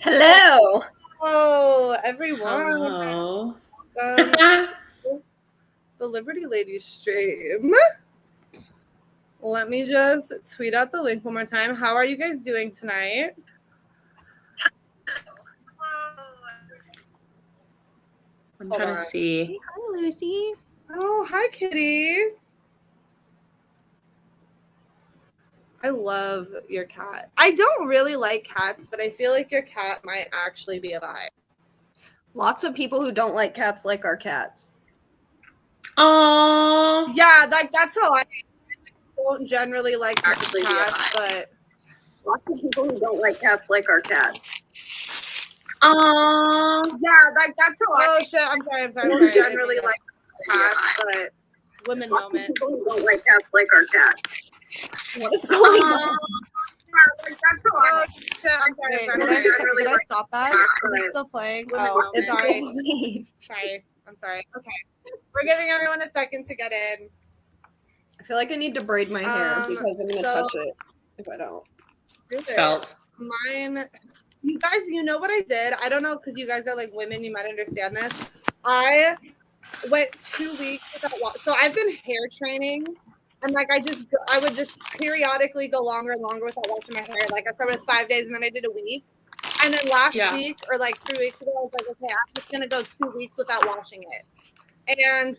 Hello. Hello, everyone. Hello. The Liberty Ladies stream. Let me just tweet out the link one more time. How are you guys doing tonight? I'm trying to see. Hi, Lucy. Oh, hi, Kitty. I love your cat. I don't really like cats, but I feel like your cat might actually be a vibe. Lots of people who don't like cats like our cats. Oh. Yeah, that's how I don't generally like cats, but lots of people who don't like cats like our cats. Yeah, that's how I. Oh shit! I'm sorry. Don't generally like cats, but women moment. People who don't like cats like our cats. What is going on? That's how I. I'm sorry. Did I stop that? Is it still playing? Oh, It's sorry. Sorry. I'm sorry. Okay. We're giving everyone a second to get in. I feel like I need to braid my hair because I'm gonna touch it if I don't. Do it. Felt. Mine. You guys, you know what I did? I don't know because you guys are like women. You might understand this. I went 2 weeks without. So I've been hair training. And like I would just periodically go longer and longer without washing my hair. Like I started with 5 days and then I did a week. And then last week or like 3 weeks ago, I was like, okay, I'm just gonna go 2 weeks without washing it. And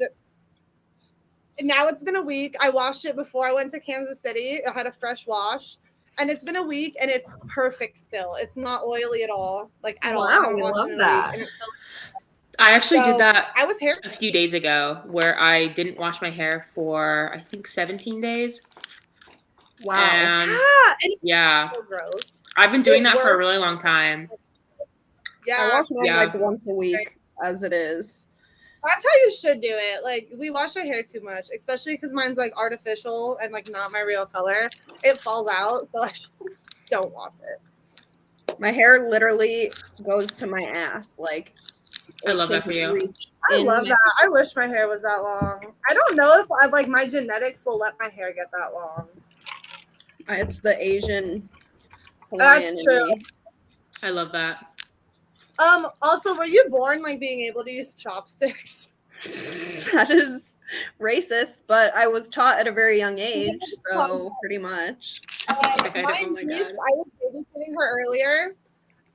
now it's been a week. I washed it before I went to Kansas City. I had a fresh wash. And it's been a week and it's perfect still. It's not oily at all. Like at all. Wow, we love that. And it's so I actually did that I was hair a few days ago where I didn't wash my hair for I think 17 days. Wow. And yeah. So gross. I've been doing that for a really long time. Yeah. I wash mine like once a week as it is. That's how you should do it. Like we wash our hair too much, especially because mine's like artificial and like not my real color. It falls out, so I just don't wash it. My hair literally goes to my ass. Like I love that for you. I love that. I wish my hair was that long. I don't know if I like my genetics will let my hair get that long. It's the Asian Hawaiian. That's true. I love that. Also, were you born like being able to use chopsticks? That is racist, but I was taught at a very young age, so pretty much. My niece, I was babysitting her earlier,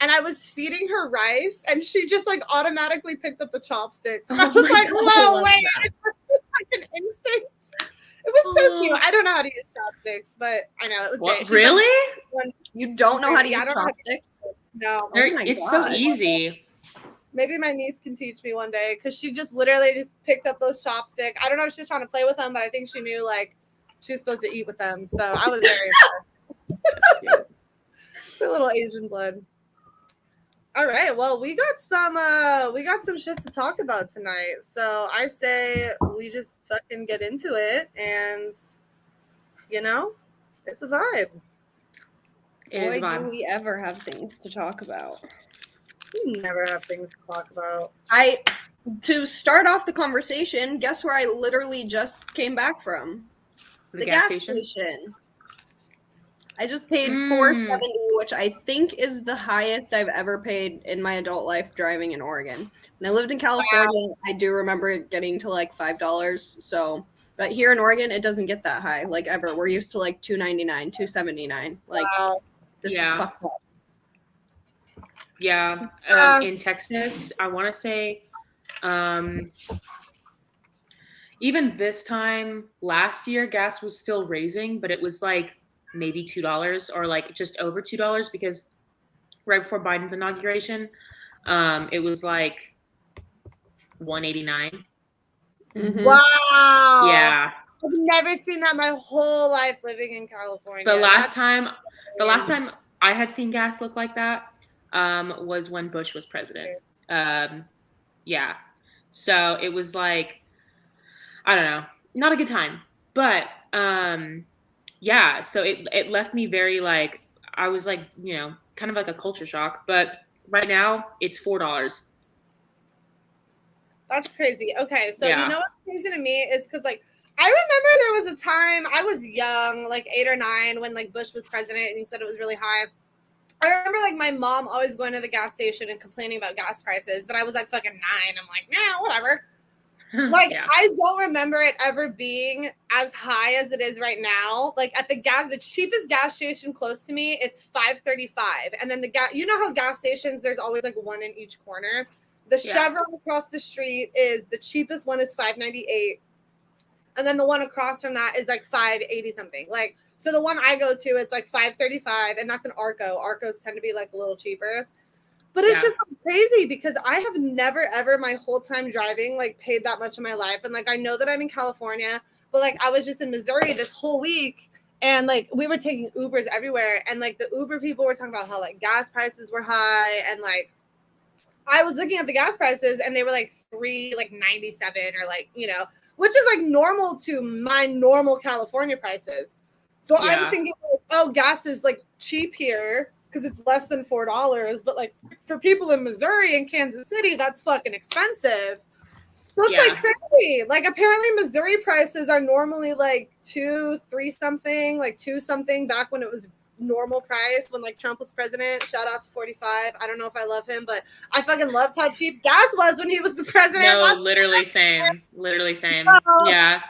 and I was feeding her rice, and she just like automatically picked up the chopsticks. And I was like, "Whoa, wait!" It's just like an instinct. It was so cute. I don't know how to use chopsticks, but I know it was great. Really? Like, you don't know how to use chopsticks? No. It's so easy. Maybe my niece can teach me one day because she just literally just picked up those chopsticks. I don't know if she was trying to play with them, but I think she knew like she was supposed to eat with them. So I was very impressed. It's a little Asian blood. All right, well, we got some shit to talk about tonight. So I say we just fucking get into it, and you know, it's a vibe. Boy, do we ever have things to talk about. We never have things to talk about. To start off the conversation, guess where I literally just came back from? The gas station. I just paid $4.70, which I think is the highest I've ever paid in my adult life driving in Oregon. When I lived in California, I do remember it getting to like $5. So, but here in Oregon, it doesn't get that high, like ever. We're used to like $2.99, $2.79. Like, this is fucked up. Yeah. In Texas, I want to say, even this time last year, gas was still raising, but it was like maybe $2 or like just over $2 because right before Biden's inauguration, it was like $1.89. Mm-hmm. Wow. Yeah. I've never seen that my whole life living in California. The last time I had seen gas look like that was when Bush was president. Yeah. So it was like, I don't know, not a good time. But yeah, so it left me very like, I was like, you know, kind of like a culture shock. But right now it's $4. That's crazy. Okay, so you know what's crazy to me is because like I remember there was a time I was young, like 8 or 9, when like Bush was president, and you said it was really high. I remember like my mom always going to the gas station and complaining about gas prices, but I was like fucking 9. I'm like, nah, whatever. Like, Yeah. I don't remember it ever being as high as it is right now. Like at the cheapest gas station close to me, it's $5.35. And then you know how gas stations, there's always like one in each corner. The Chevron across the street the cheapest one is $5.98. And then the one across from that is like $5.80 something. Like, so the one I go to, it's like $5.35, and that's an Arco. Arcos tend to be like a little cheaper. But it's just like crazy because I have never, ever my whole time driving, like paid that much in my life. And like, I know that I'm in California, but like I was just in Missouri this whole week and like we were taking Ubers everywhere. And like the Uber people were talking about how like gas prices were high. And like, I was looking at the gas prices and they were like $3.97 or like, you know, which is like normal to my normal California prices. So I'm thinking, like, oh, gas is like cheap here because it's less than $4. But like for people in Missouri and Kansas City, that's fucking expensive. So it's like crazy. Like apparently Missouri prices are normally like 2, 3 something, like 2 something back when it was normal price when like Trump was president. Shout out to 45. I don't know if I love him, but I fucking loved how cheap gas was when he was the president. No, that's literally same. Literally same. Yeah.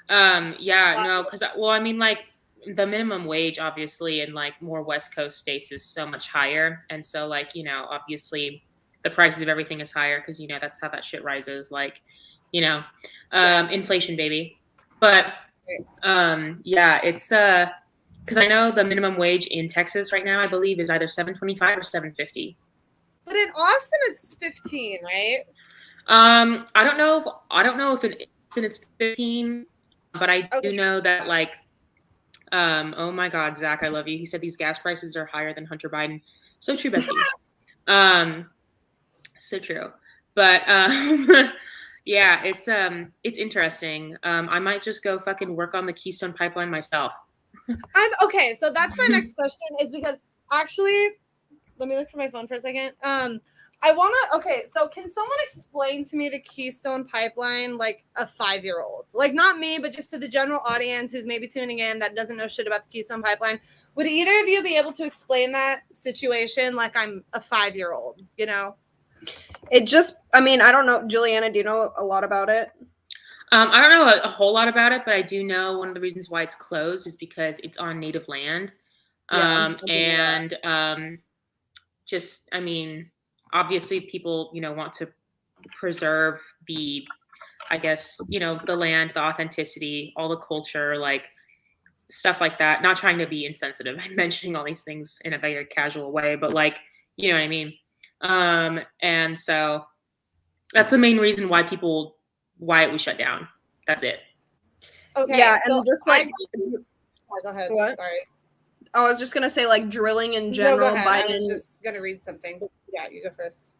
No, because well, I mean, like the minimum wage, obviously, in like more West Coast states is so much higher, and so like you know, obviously, the prices of everything is higher because you know that's how that shit rises. Like, you know, inflation, baby. But it's because I know the minimum wage in Texas right now, I believe, is either $7.25 or $7.50. But in Austin, it's 15, right? I don't know if it's 15, but I do know that like, oh my God, Zach, I love you. He said these gas prices are higher than Hunter Biden. So true, bestie. So true. But yeah, it's interesting. I might just go fucking work on the Keystone Pipeline myself. Okay. So that's my next question is because actually, let me look for my phone for a second. So can someone explain to me the Keystone Pipeline like a 5-year-old? Like not me, but just to the general audience who's maybe tuning in that doesn't know shit about the Keystone Pipeline. Would either of you be able to explain that situation like I'm a 5-year-old, you know? I mean, I don't know. Juliana, do you know a lot about it? I don't know a whole lot about it, but I do know one of the reasons why it's closed is because it's on native land. Just, I mean, obviously people, you know, want to preserve the, I guess, you know, the land, the authenticity, all the culture, like stuff like that. Not trying to be insensitive and mentioning all these things in a very casual way, but like, you know what I mean? And so that's the main reason why it was shut down. That's it. Okay. Yeah, and just like go ahead. What? Sorry. I was just gonna say, like drilling in general. No, go ahead. I was just gonna read something. Yeah, you go first.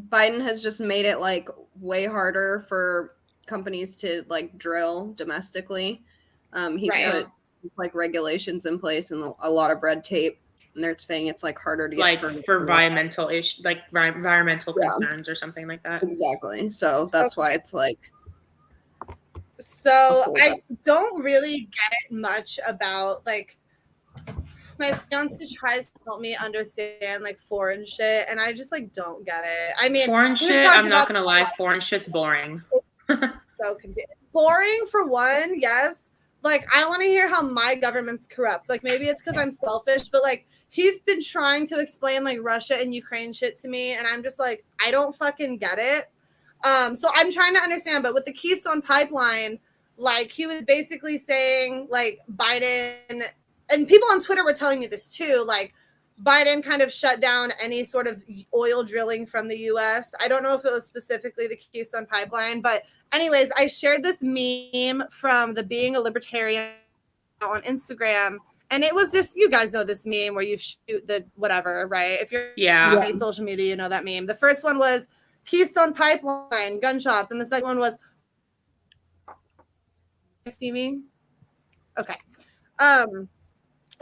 Biden has just made it like way harder for companies to like drill domestically. He's put like regulations in place and a lot of red tape, and they're saying it's like harder to get like for environmental issues, like environmental concerns or something like that. Exactly. So that's why it's like. So I don't really get much about like. My fiance tries to help me understand like foreign shit, and I just like don't get it. I mean, foreign shit. I'm not gonna lie, foreign shit's boring. So boring for one, yes. Like I want to hear how my government's corrupt. Like maybe it's because I'm selfish, but like he's been trying to explain like Russia and Ukraine shit to me, and I'm just like I don't fucking get it. So I'm trying to understand, but with the Keystone Pipeline, like he was basically saying like Biden. And people on Twitter were telling me this too, like Biden kind of shut down any sort of oil drilling from the US. I don't know if it was specifically the Keystone Pipeline, but anyways, I shared this meme from the Being a Libertarian on Instagram. And it was just, you guys know this meme where you shoot the whatever, right? If you're on social media, you know that meme. The first one was Keystone Pipeline, gunshots. And the second one was, see me? Okay.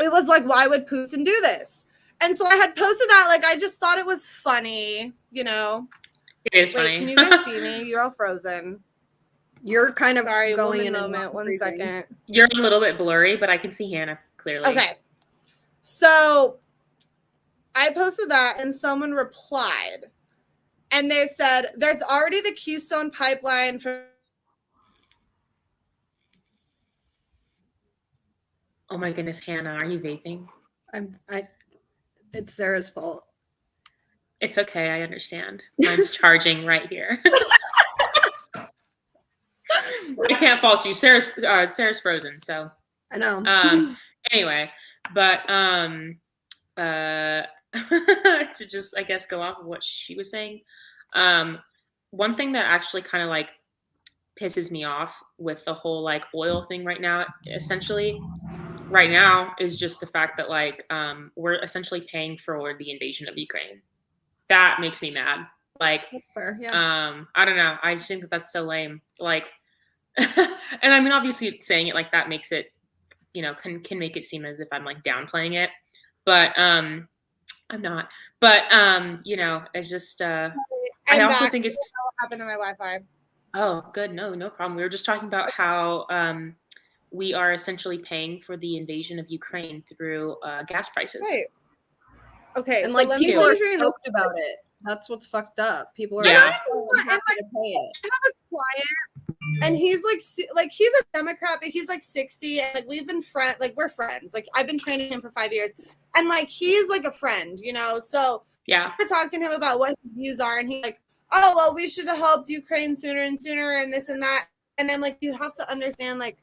It was like, why would Putin do this? And so I had posted that, like, I just thought it was funny, you know. It is funny. Can you guys see me? You're all frozen. You're kind of going in a moment. 1 second. You're a little bit blurry, but I can see Hannah clearly. Okay. So I posted that and someone replied and they said, there's already the Keystone Pipeline for. Oh my goodness, Hannah, are you vaping? It's Sarah's fault. It's okay, I understand. Mine's charging right here. I can't fault you. Sarah's frozen, so I know. Anyway, but to just I guess go off of what she was saying. One thing that actually kind of like pisses me off with the whole like oil thing right now, essentially right now, is just the fact that like we're essentially paying for the invasion of Ukraine. That makes me mad. Like that's fair. Yeah. I don't know. I just think that that's so lame. Like, and I mean, obviously, saying it like that makes it, you know, can make it seem as if I'm like downplaying it, but I'm not. But you know, it's just I also think it's what happened to my Wi-Fi. Oh, good. No problem. We were just talking about how we are essentially paying for the invasion of Ukraine through gas prices. Right. Okay, and so like people are stoked about it. That's what's fucked up. People are happy to pay it. I have a client, and he's like he's a Democrat, but he's like 60, and like we've been we're friends. Like I've been training him for 5 years, and like he's like a friend, you know. So yeah, we're talking to him about what his views are, and he's like, "Oh well, we should have helped Ukraine sooner and sooner, and this and that." And then like you have to understand, like,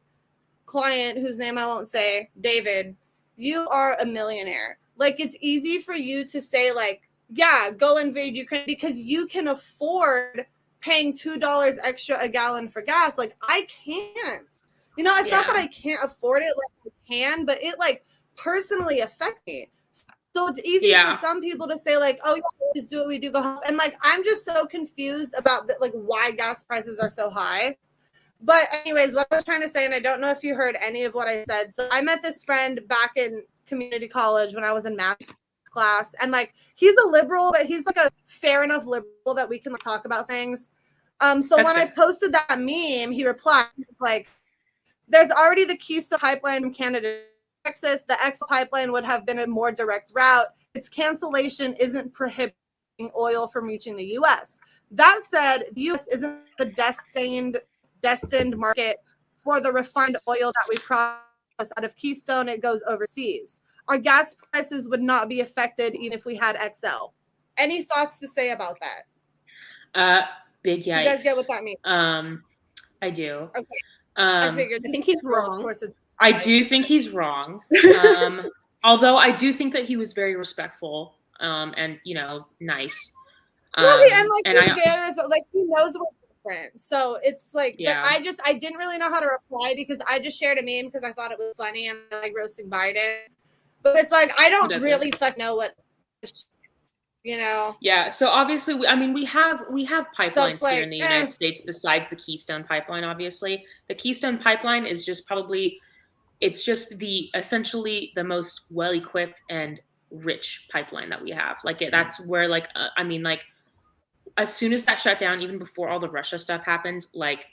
client whose name I won't say, David, you are a millionaire. Like it's easy for you to say like, yeah, go invade Ukraine because you can afford paying $2 extra a gallon for gas. Like I can't. You know, it's not that I can't afford it, like I can, but it like personally affects me. So it's easy for some people to say like, oh yeah, just do what we do, go home. And like I'm just so confused about like why gas prices are so high. But anyways, what I was trying to say, and I don't know if you heard any of what I said. So I met this friend back in community college when I was in math class, and like he's a liberal, but he's like a fair enough liberal that we can like, talk about things. So when I posted that meme, he replied like, "There's already the Keystone Pipeline from Canada to Texas. The XL pipeline would have been a more direct route. Its cancellation isn't prohibiting oil from reaching the U.S. That said, the U.S. isn't the destined market for the refined oil that we process out of Keystone. It goes overseas. Our gas prices would not be affected even if we had XL." Any thoughts to say about that? Big yikes. You guys get what that means? I do. Okay. I figured. I think he's wrong. Of course, I do think he's wrong. Although I do think that he was very respectful and you know nice. No, he knows what. So it's like, but I didn't really know how to reply because I just shared a meme because I thought it was funny and I like roasting Biden. But it's like I don't really know what, you know. Yeah. So obviously, we have pipelines here in the United States besides the Keystone Pipeline. Obviously, the Keystone Pipeline is just it's just essentially the most well equipped and rich pipeline that we have. Like that's where like as soon as that shut down, even before all the Russia stuff happened, like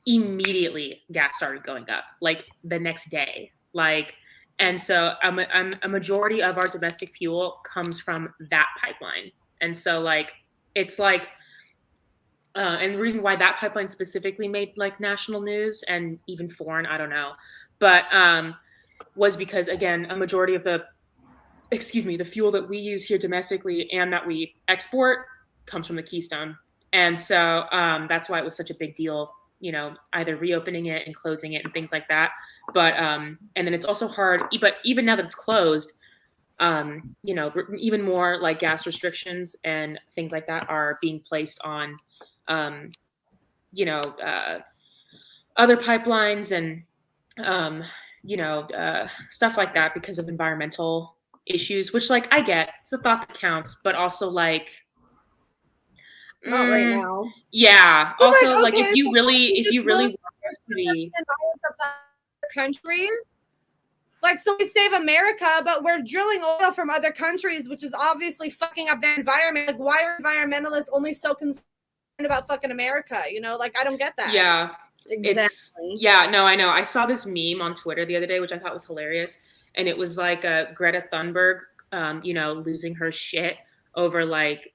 immediately gas started going up, like the next day. Like, and so a majority of our domestic fuel comes from that pipeline. And so like, it's like, and the reason why that pipeline specifically made like national news and even foreign, I don't know, but was because again, a majority of the fuel that we use here domestically and that we export comes from the Keystone. And so that's why it was such a big deal, you know, either reopening it and closing it and things like that. But and then it's also hard, but even now that it's closed, you know, even more like gas restrictions and things like that are being placed on, you know, other pipelines and, you know, stuff like that because of environmental issues, which like I get, it's the thought that counts, but also like, not right now. Yeah. But also, like, if you really want us to be countries, like, so we save America, but we're drilling oil from other countries, which is obviously fucking up the environment. Like, why are environmentalists only so concerned about fucking America? You know, like, I don't get that. Yeah, exactly. No, I know. I saw this meme on Twitter the other day, which I thought was hilarious, and it was like Greta Thunberg losing her shit over like,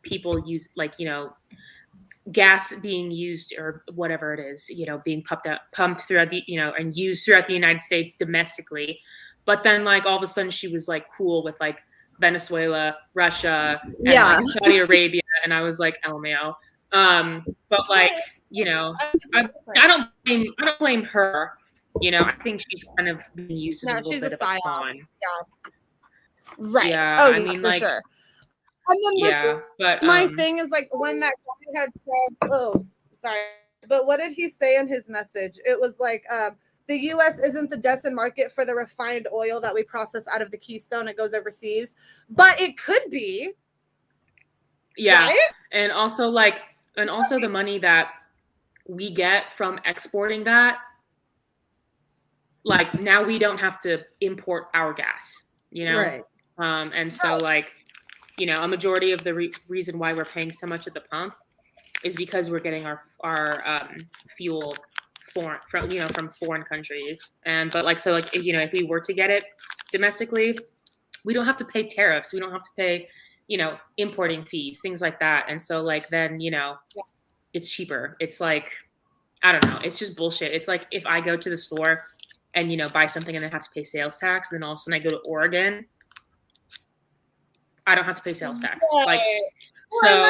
people use like, gas being used or whatever it is, being pumped throughout the, and used throughout the United States domestically. But then like all of a sudden she was like cool with like Venezuela, Russia, and like Saudi Arabia. And I was like, LMAO. But like, I don't blame her. I think she's kind of being used as a little bit of a pawn. Yeah. Right. Yeah. Oh, I mean, for like, sure. And then but my thing is like when that guy had said, but what did he say in his message? It was like, the U.S. isn't the destined market for the refined oil that we process out of the Keystone. It goes overseas, but it could be. Yeah, right? And also the money that we get from exporting that, like now we don't have to import our gas, Right. And so like, a majority of the reason why we're paying so much at the pump is because we're getting our fuel from foreign countries. But like, so like, if we were to get it domestically, we don't have to pay tariffs. We don't have to pay, importing fees, things like that. And so like, then, it's cheaper. It's like, I don't know. It's just bullshit. It's like if I go to the store and, buy something and then have to pay sales tax, and then all of a sudden I go to Oregon, I don't have to pay sales tax. Right. Like, well, so,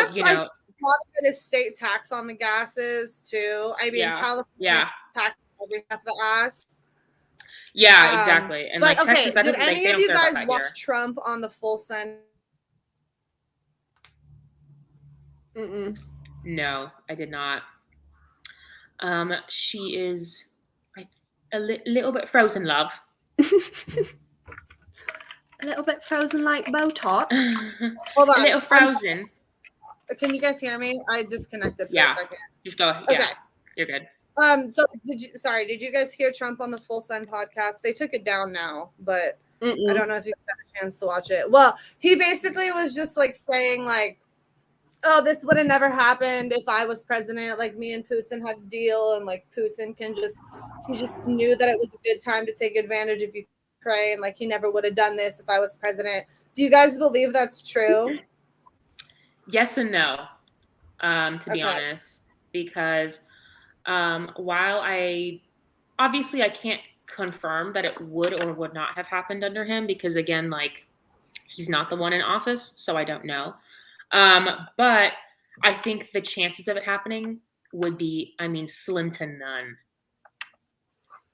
a lot of it is state tax on the gases too. I mean, California tax everything up the ass. Yeah, exactly. And but like Texas, did any of you guys watch Trump on the Full Send? No, I did not. She is a little bit frozen, love. A little bit frozen like Botox. Hold on. A little frozen. Can you guys hear me? I disconnected for a second. Just go. Okay. Yeah, you're good. So did you guys hear Trump on the Full Send podcast? They took it down now, but I don't know if you got a chance to watch it. Well, he basically was just like saying like, oh, this would have never happened if I was president. Like me and Putin had a deal, and like Putin he just knew that it was a good time to take advantage of Ukraine. Like he never would have done this if I was president. Do you guys believe that's true? Yes and no, to be honest, because while I can't confirm that it would or would not have happened under him, because again, like he's not the one in office, so I don't know. But I think the chances of it happening would be, slim to none.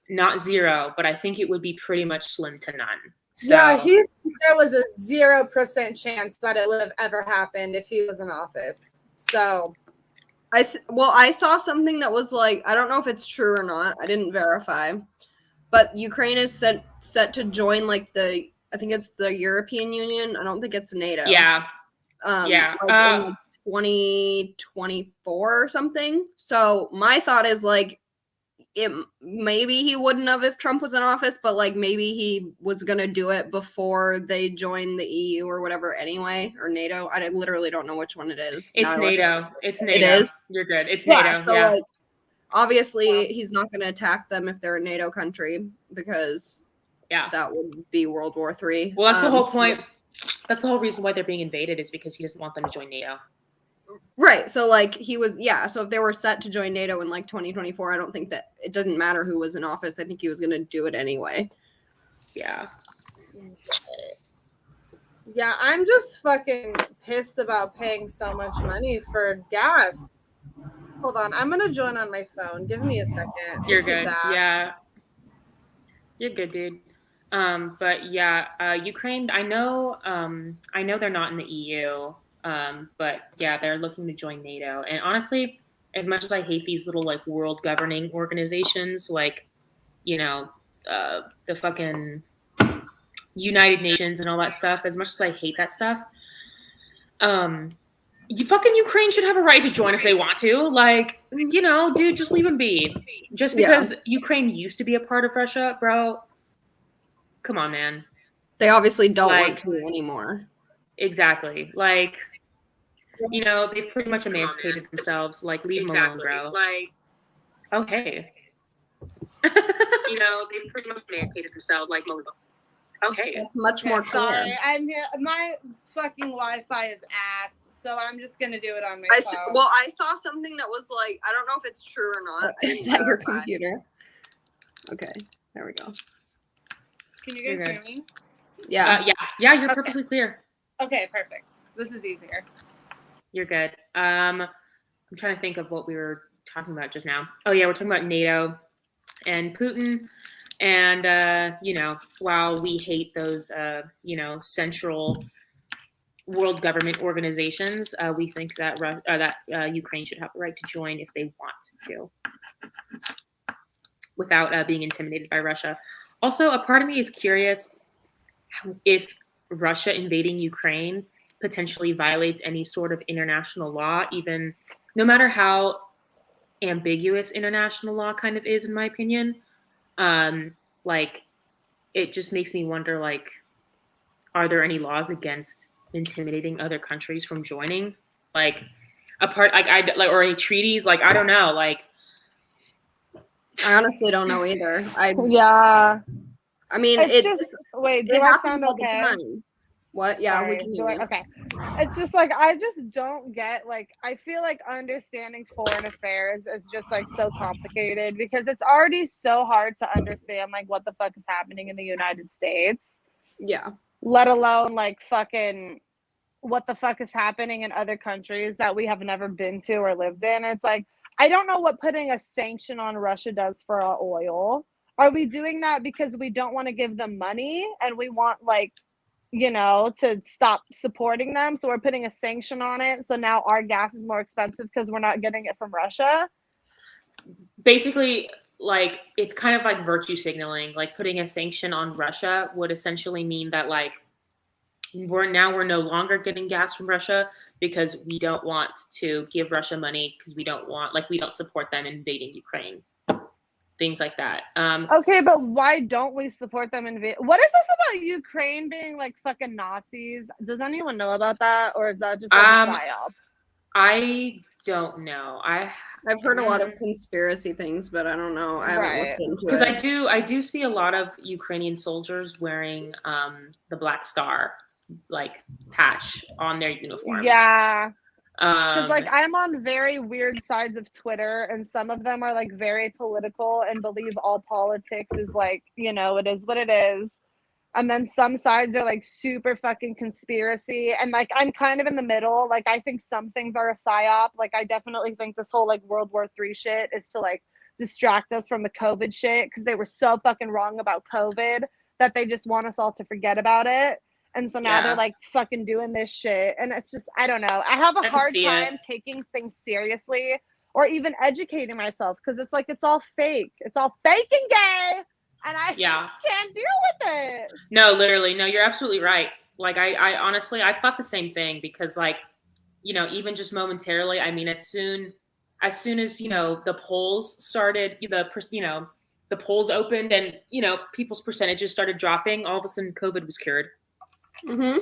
Not zero, but I think it would be pretty much slim to none. So, yeah, there was a 0% chance that it would have ever happened if he was in office. So, I saw something that was like, I don't know if it's true or not. I didn't verify, but Ukraine is set to join like I think it's the European Union. I don't think it's NATO. Yeah. In like 2024 or something. So my thought is like, maybe he wouldn't have if Trump was in office, but like maybe he was gonna do it before they joined the EU or whatever anyway, or NATO. I literally don't know which one it is. It's NATO. It's NATO. It is? You're good. It's NATO. So like, obviously he's not gonna attack them if they're a NATO country, because that would be World War III. Well, that's the whole point. That's the whole reason why they're being invaded, is because he doesn't want them to join NATO. Right. So like so if they were set to join NATO in like 2024, I don't think that it doesn't matter who was in office. I think he was going to do it anyway. Yeah. Yeah, I'm just fucking pissed about paying so much money for gas. Hold on, I'm going to join on my phone. Give me a second. You're good. Yeah. You're good, dude. But yeah, Ukraine, I know they're not in the EU. But yeah, they're looking to join NATO. And honestly, as much as I hate these little like world governing organizations, like, the fucking United Nations and all that stuff, as much as I hate that stuff, Ukraine should have a right to join if they want to. Like, dude, just leave them be. Just because Ukraine used to be a part of Russia, bro. Come on, man. They obviously don't want to anymore. Exactly. Like, they've pretty much emancipated themselves. Like, leave them alone, bro. Like, okay. They've pretty much emancipated themselves. Like, Okay. It's much more clear. Sorry, I'm here. My fucking Wi-Fi is ass, so I'm just gonna do it on my phone. Well, I saw something that was like, I don't know if it's true or not. Is that your computer? Okay, there we go. Can you guys hear me? Yeah. Yeah, you're perfectly clear. Okay, perfect. This is easier. You're good. I'm trying to think of what we were talking about just now. Oh yeah, we're talking about NATO and Putin. And while we hate those central world government organizations, we think that Ukraine should have the right to join if they want to, without being intimidated by Russia. Also, a part of me is curious if Russia invading Ukraine potentially violates any sort of international law, even no matter how ambiguous international law kind of is, in my opinion. It just makes me wonder, are there any laws against intimidating other countries from joining? Or any treaties? I don't know. I honestly don't know either. Yeah. I mean, wait, do I sound okay? Time. What? Yeah, sorry, we can hear you. Okay. It's just I just don't get I feel like understanding foreign affairs is just so complicated because it's already so hard to understand what the fuck is happening in the United States. Yeah. Let alone fucking what the fuck is happening in other countries that we have never been to or lived in. It's I don't know what putting a sanction on Russia does for our oil. Are we doing that because we don't want to give them money and we want to stop supporting them? So we're putting a sanction on it. So now our gas is more expensive because we're not getting it from Russia. Basically, it's kind of like virtue signaling. Putting a sanction on Russia would essentially mean that we're no longer getting gas from Russia because we don't want to give Russia money because we don't support them invading Ukraine. Things like that. Okay, but why don't we support them invade? What is this about Ukraine being fucking Nazis? Does anyone know about that, or is that just a psyop? I don't know. I've heard a lot of conspiracy things, but I don't know. I haven't looked into it. Because I do see a lot of Ukrainian soldiers wearing the Black Star patch on their uniforms. Yeah. Because I'm on very weird sides of Twitter, and some of them are very political and believe all politics is it is what it is. And then some sides are super fucking conspiracy, and I'm kind of in the middle. I think some things are a psyop. I definitely think this whole World War III shit is to distract us from the COVID shit because they were so fucking wrong about COVID that they just want us all to forget about it. And so now they're fucking doing this shit. And it's just, I don't know. I have a hard time taking things seriously or even educating myself because it's it's all fake. It's all fake and gay. And I just can't deal with it. No, literally. No, you're absolutely right. I honestly, I thought the same thing because even just momentarily, I mean, as soon as the polls started, the polls opened and, people's percentages started dropping, all of a sudden COVID was cured. Mm-hmm.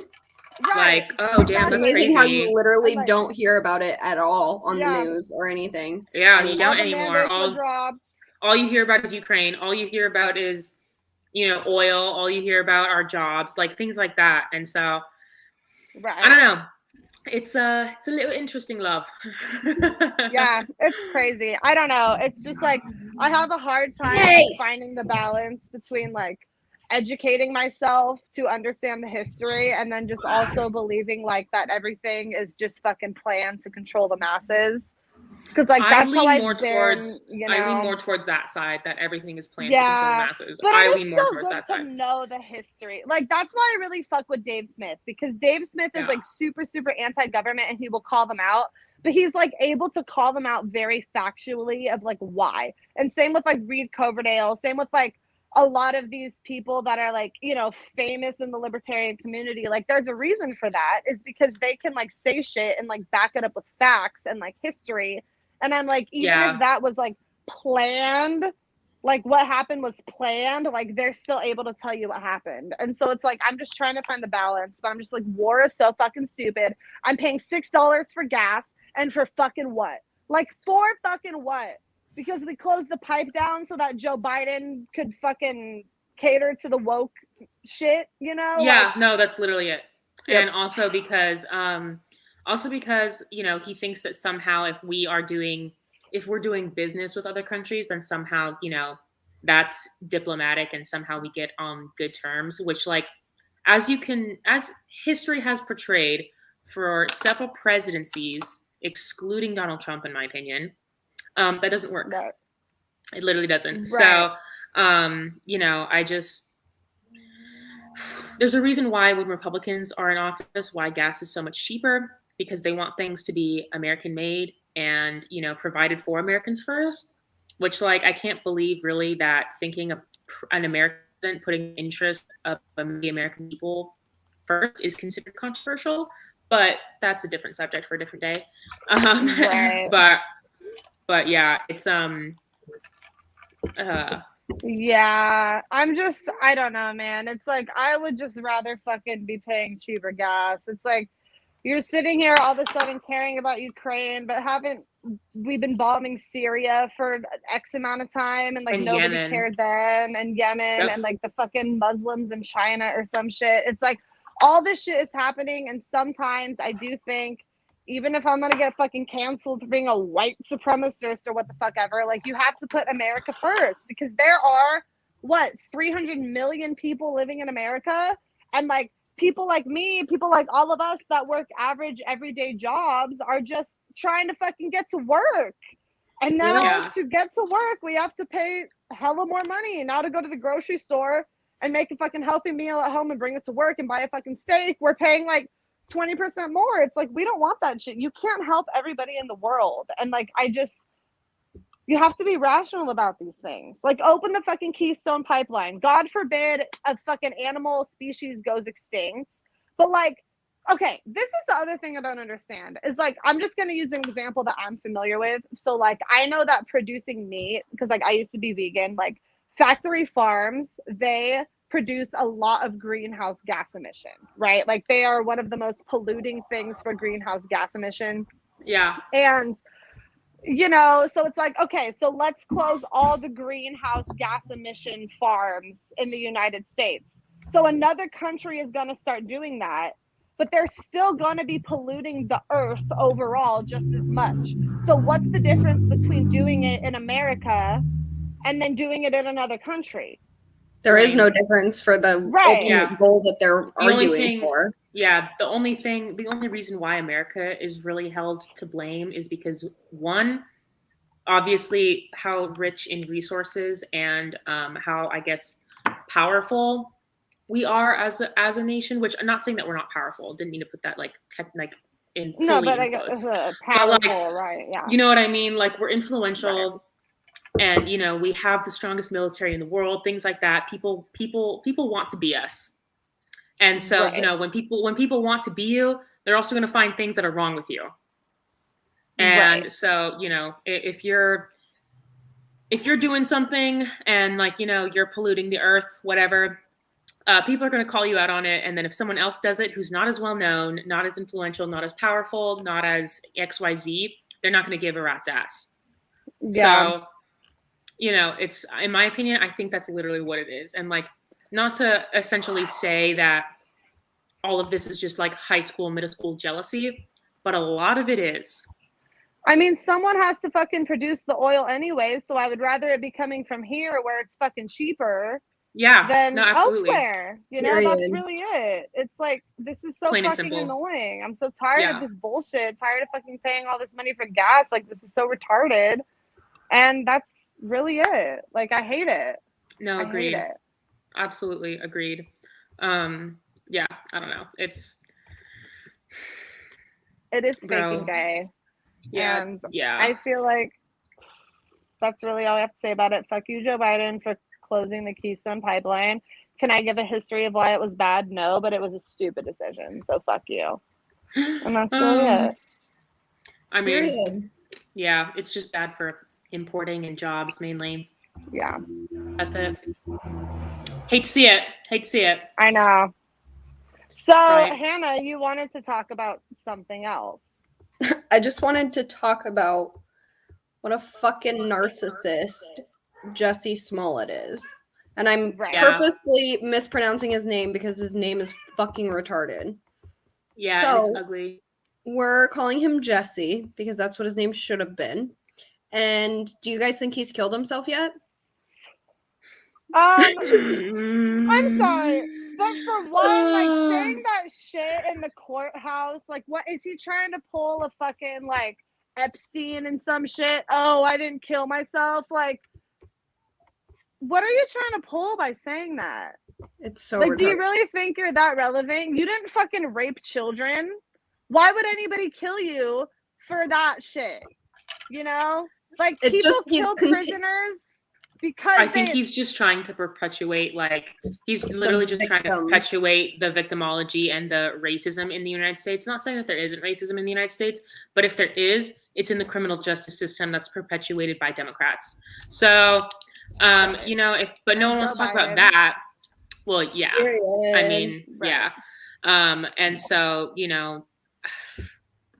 Right. Oh damn, it's that's amazing crazy. How you literally don't hear about it at all on the news or anything. Yeah, you don't anymore. All you hear about is Ukraine. All you hear about is, oil. All you hear about are jobs, things like that. And so, I don't know. It's a little interesting, love. Yeah, it's crazy. I don't know. It's just I have a hard time finding the balance between educating myself to understand the history and then just also believing that everything is just fucking planned to control the masses. Because that's how I've been, I lean more towards that side, that everything is planned to control the masses. But I it lean is more so towards good that to side. know the history. That's why I really fuck with Dave Smith, because Dave Smith is super, super anti-government and he will call them out. But he's able to call them out very factually of why. And same with Reed Coverdale, same with a lot of these people that are famous in the libertarian community. There's a reason for that, is because they can say shit and back it up with facts and history. And I'm even if that was planned, what happened was planned, they're still able to tell you what happened. And so it's I'm just trying to find the balance, but I'm just war is so fucking stupid. I'm paying $6 for gas, and for fucking what? For fucking what? Because we closed the pipe down so that Joe Biden could fucking cater to the woke shit, you know? Yeah, no, that's literally it. Yep. And also because you know, he thinks that somehow if we're doing business with other countries, then somehow, you know, that's diplomatic and somehow we get on good terms, which like as history has portrayed for several presidencies, excluding Donald Trump, in my opinion, that doesn't work. Right. It literally doesn't. Right. So, you know, there's a reason why when Republicans are in office, why gas is so much cheaper, because they want things to be American made and, you know, provided for Americans first, which like, I can't believe really that thinking of an American putting interest of the American people first is considered controversial, but that's a different subject for a different day. Right. But yeah, it's yeah, I don't know, man. It's like I would just rather fucking be paying cheaper gas. It's like you're sitting here all of a sudden caring about Ukraine, but haven't we been bombing Syria for X amount of time and like and nobody Yemen. cared then, and Yemen Yep. and like the fucking Muslims in China or some shit. It's like all this shit is happening, and sometimes I do think even if I'm gonna get fucking canceled for being a white supremacist or what the fuck ever, like you have to put America first because there are what 300 million people living in America, and like people like me, people like all of us that work average everyday jobs are just trying to fucking get to work. And now to get to work, we have to pay hella more money now to go to the grocery store and make a fucking healthy meal at home and bring it to work and buy a fucking steak. We're paying like 20% more. It's like, we don't want that shit. You can't help everybody in the world. And like, you have to be rational about these things. Like, open the fucking Keystone Pipeline. God forbid a fucking animal species goes extinct. But like, okay, this is the other thing I don't understand is like, I'm just going to use an example that I'm familiar with. So like, I know that producing meat, because like I used to be vegan, like factory farms, they produce a lot of greenhouse gas emission, right? Like they are one of the most polluting things for greenhouse gas emission. Yeah. And you know, so it's like, okay, so let's close all the greenhouse gas emission farms in the United States. So another country is going to start doing that, but they're still going to be polluting the earth overall just as much. So what's the difference between doing it in America and then doing it in another country? There is no difference for the ultimate goal that they're arguing for. Yeah, the only reason why America is really held to blame is because one, obviously how rich in resources and how I guess powerful we are as a nation. Which I'm not saying that we're not powerful. Didn't mean to put that like in fully no, but in like quotes. Powerful, but like, right? Yeah, you know what I mean. Like we're influential. Right. And you know we have the strongest military in the world, things like that. People want to be us, and so you know when people want to be you, they're also going to find things that are wrong with you. And so you know if you're doing something and like you know you're polluting the earth, whatever, people are going to call you out on it. And then if someone else does it who's not as well known, not as influential, not as powerful, not as XYZ, they're not going to give a rat's ass. Yeah. So you know, it's, in my opinion, I think that's literally what it is. And like, not to essentially say that all of this is just like high school, middle school jealousy, but a lot of it is. I mean, someone has to fucking produce the oil anyways, so I would rather it be coming from here where it's fucking cheaper than elsewhere. You know, that's really it. It's like, this is so fucking annoying. I'm so tired of this bullshit, tired of fucking paying all this money for gas. Like, this is so retarded. And that's really it. Like, I hate it. No, agreed. I hate it. Absolutely agreed. Yeah, I don't know. It is faking day. Yeah. And I feel like that's really all I have to say about it. Fuck you, Joe Biden, for closing the Keystone Pipeline. Can I give a history of why it was bad? No, but it was a stupid decision. So fuck you. And that's really it. I mean, yeah, it's just bad for importing and jobs mainly. Yeah. That's it. Hate to see it. I know. So, Hannah, you wanted to talk about something else. I just wanted to talk about what a fucking narcissist Jussie Smollet is. And I'm purposefully mispronouncing his name because his name is fucking retarded. Yeah, so, it's ugly. We're calling him Jussie because that's what his name should have been. And do you guys think he's killed himself yet? I'm sorry, but for one, like saying that shit in the courthouse, like what is he trying to pull a fucking like Epstein and some shit? Oh, I didn't kill myself. Like, what are you trying to pull by saying that? It's so like, retarded. do you really think you're that relevant? You didn't fucking rape children. Why would anybody kill you for that shit? You know, like it's people kill prisoners. Because I think he's just trying to perpetuate, like, he's literally just trying to perpetuate the victimology and the racism in the United States. Not saying that there isn't racism in the United States, but if there is, it's in the criminal justice system that's perpetuated by Democrats. So, you know, but no one wants to talk about that. Well, yeah. I mean, yeah. And so, you know,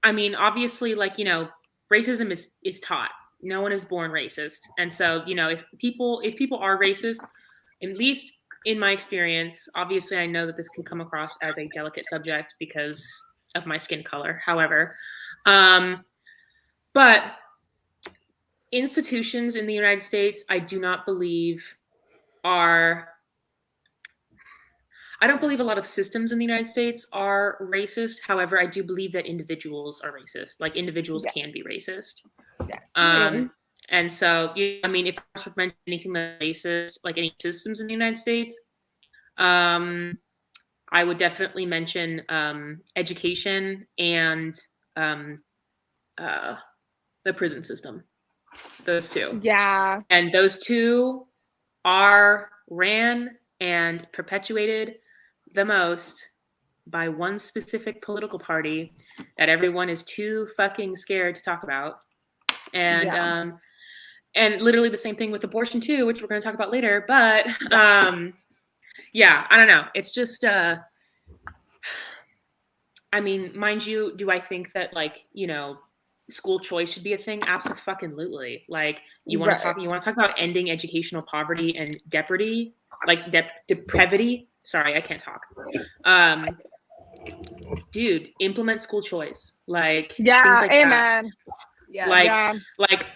I mean, obviously, like, you know, racism is taught. No one is born racist. And so, you know, if people are racist, at least in my experience, obviously I know that this can come across as a delicate subject because of my skin color. However, but institutions in the United States, I do not believe I don't believe a lot of systems in the United States are racist. However, I do believe that individuals are racist. Like individuals can be racist. Yes. And so, I mean, if I was to mention anything that's racist, like any systems in the United States, I would definitely mention education and the prison system. Those two. Yeah. And those two are ran and perpetuated the most by one specific political party that everyone is too fucking scared to talk about. And and literally the same thing with abortion too, which we're going to talk about later. But yeah, I don't know. It's just I mean, mind you, do I think that, like, you know, school choice should be a thing? Absolutely. Like, you want to talk about ending educational poverty and depravity, like depravity. Sorry, I can't talk. Dude, implement school choice. Like, things like amen. That.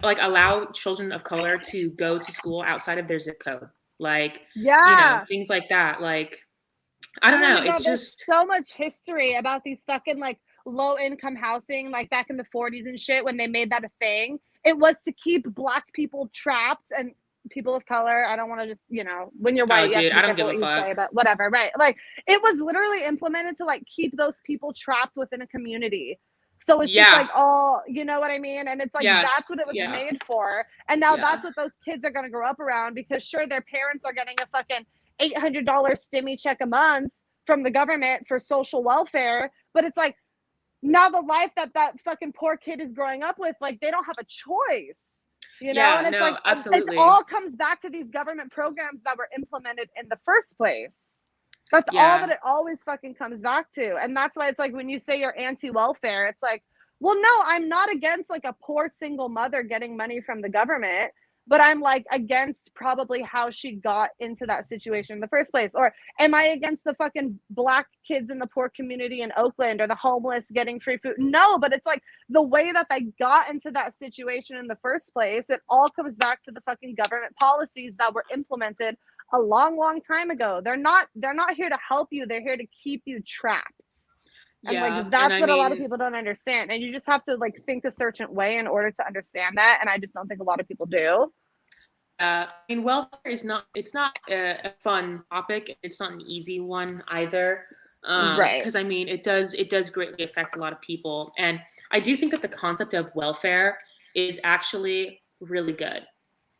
Like allow children of color to go to school outside of their zip code. Like, you know, things like that. Like, I don't know. It's just so much history about these fucking like low income housing, like back in the 40s and shit, when they made that a thing. It was to keep Black people trapped and people of color. I don't want to just, you know, when you're white, dude, I don't give what a you fuck. say, but whatever, right? Like, it was literally implemented to like keep those people trapped within a community. So it's just like, oh, you know what I mean? And it's like, that's what it was made for. And now that's what those kids are going to grow up around, because sure, their parents are getting a fucking $800 stimmy check a month from the government for social welfare. But it's like, now the life that fucking poor kid is growing up with, like, they don't have a choice, you know? And it's like, absolutely. It all comes back to these government programs that were implemented in the first place. That's all that it always fucking comes back to. And that's why it's like, when you say you're anti-welfare, it's like, well, no, I'm not against like a poor single mother getting money from the government, but I'm like against probably how she got into that situation in the first place. Or am I against the fucking Black kids in the poor community in Oakland or the homeless getting free food? No, but it's like the way that they got into that situation in the first place, it all comes back to the fucking government policies that were implemented a long time ago. They're not here to help you. They're here to keep you trapped. And like, that's what a lot of people don't understand. And you just have to like think a certain way in order to understand that. And I just don't think a lot of people do. I mean, welfare is not, it's not a fun topic. It's not an easy one either. Because I mean, it does greatly affect a lot of people. And I do think that the concept of welfare is actually really good.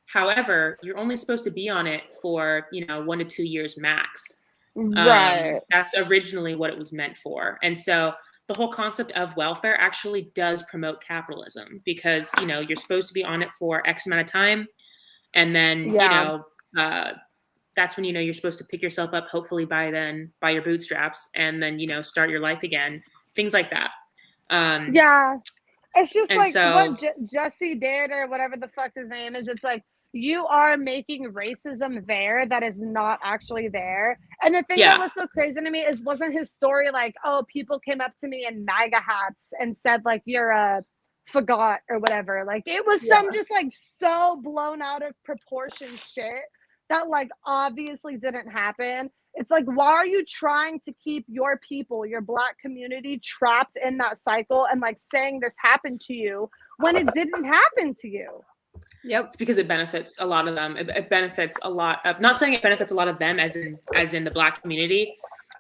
However, you're only supposed to be on it for, you know, 1 to 2 years max. That's originally what it was meant for. And so the whole concept of welfare actually does promote capitalism, because, you know, you're supposed to be on it for X amount of time. And then, you know, that's when, you know, you're supposed to pick yourself up, hopefully by your bootstraps, and then, you know, start your life again. Things like that. It's just like what Jussie did, or whatever the fuck his name is. It's like, you are making racism there that is not actually there. And the thing that was so crazy to me is, wasn't his story like, oh, people came up to me in MAGA hats and said like, you're a fagot or whatever. Like it was some just like so blown out of proportion shit that like obviously didn't happen. It's like, why are you trying to keep your people, your Black community, trapped in that cycle and like saying this happened to you when it didn't happen to you? Yep. It's because it benefits a lot of them. It benefits a lot of, not saying it benefits a lot of them as in the Black community,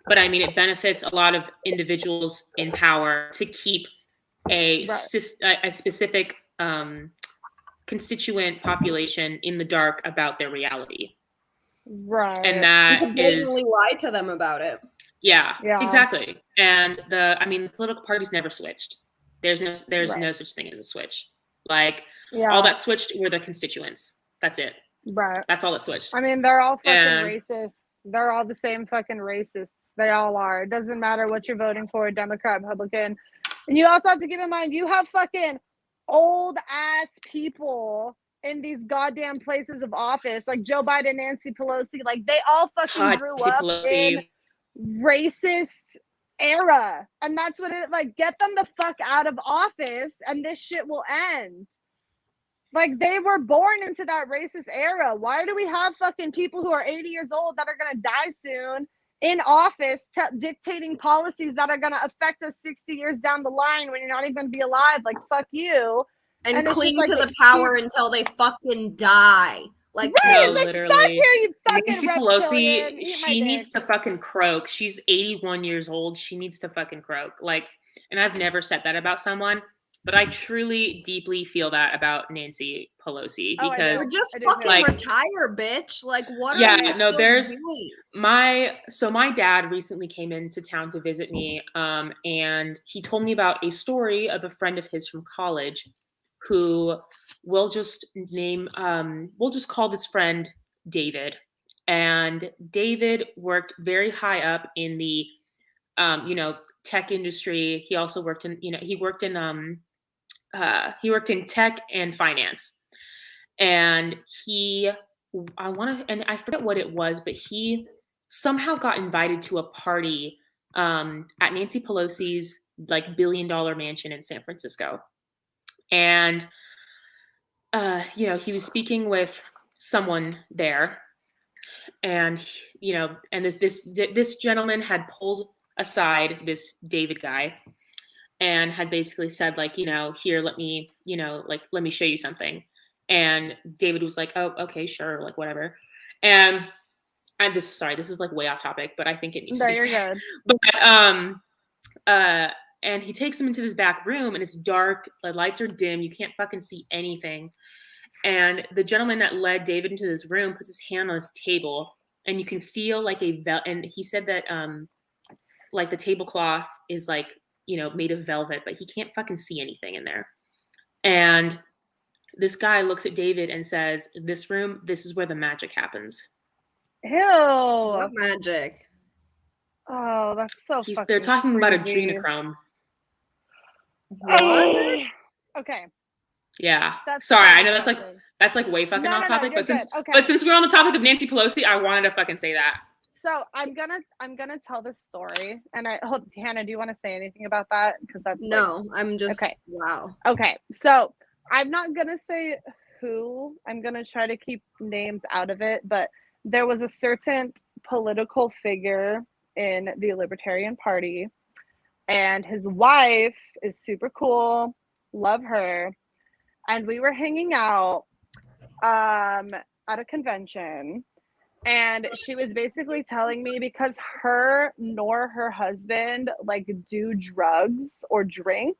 but I mean, it benefits a lot of individuals in power to keep a specific constituent population in the dark about their reality. Right. And that and to blatantly lie to them about it. Yeah, exactly. And the political parties never switched. There's no such thing as a switch. Like all that switched were the constituents. That's it. Right. That's all that switched. I mean, they're all fucking racist. They're all the same fucking racists. They all are. It doesn't matter what you're voting for, Democrat, Republican. And you also have to keep in mind, you have fucking old ass people in these goddamn places of office, like Joe Biden, Nancy Pelosi, like they all fucking grew up in racist era. And that's what it, like, get them the fuck out of office and this shit will end. Like they were born into that racist era. Why do we have fucking people who are 80 years old that are gonna die soon in office dictating policies that are gonna affect us 60 years down the line when you're not even gonna be alive? Like fuck you. And cling to the power until they fucking die. Like, no, literally. Fuck you fucking Nancy Pelosi, she needs to fucking croak. She's 81 years old. She needs to fucking croak. Like, and I've never said that about someone, but I truly, deeply feel that about Nancy Pelosi because just fucking retire, bitch. Like, what are you still doing? My dad recently came into town to visit me, and he told me about a story of a friend of his from college who we'll just call this friend David. And David worked very high up in the, tech industry. He also worked in, he worked in tech and finance. And I forget what it was, but he somehow got invited to a party at Nancy Pelosi's like $1 billion mansion in San Francisco. And, he was speaking with someone there, and, and this gentleman had pulled aside this David guy and had basically said like, here, let me show you something. And David was like, oh, okay, sure. Like whatever. And this is like way off topic, but I think it needs to be said. But, and he takes him into this back room and it's dark. The lights are dim. You can't fucking see anything. And the gentleman that led David into this room puts his hand on his table and you can feel like and he said that, like the tablecloth is like, made of velvet, but he can't fucking see anything in there. And this guy looks at David and says, this room, this is where the magic happens. Ew. What magic? Oh, that's so they're talking about adrenochrome. What? Okay. Yeah. Sorry, I know that's like way fucking off topic, but since we're on the topic of Nancy Pelosi, I wanted to fucking say that. So I'm gonna tell this story, and Hannah, do you want to say anything about that? Because that's I'm just wow. Okay, so I'm not gonna say who. I'm gonna try to keep names out of it, but there was a certain political figure in the Libertarian Party, and his wife is super cool. Love her. And we were hanging out at a convention, and she was basically telling me because her nor her husband like do drugs or drink.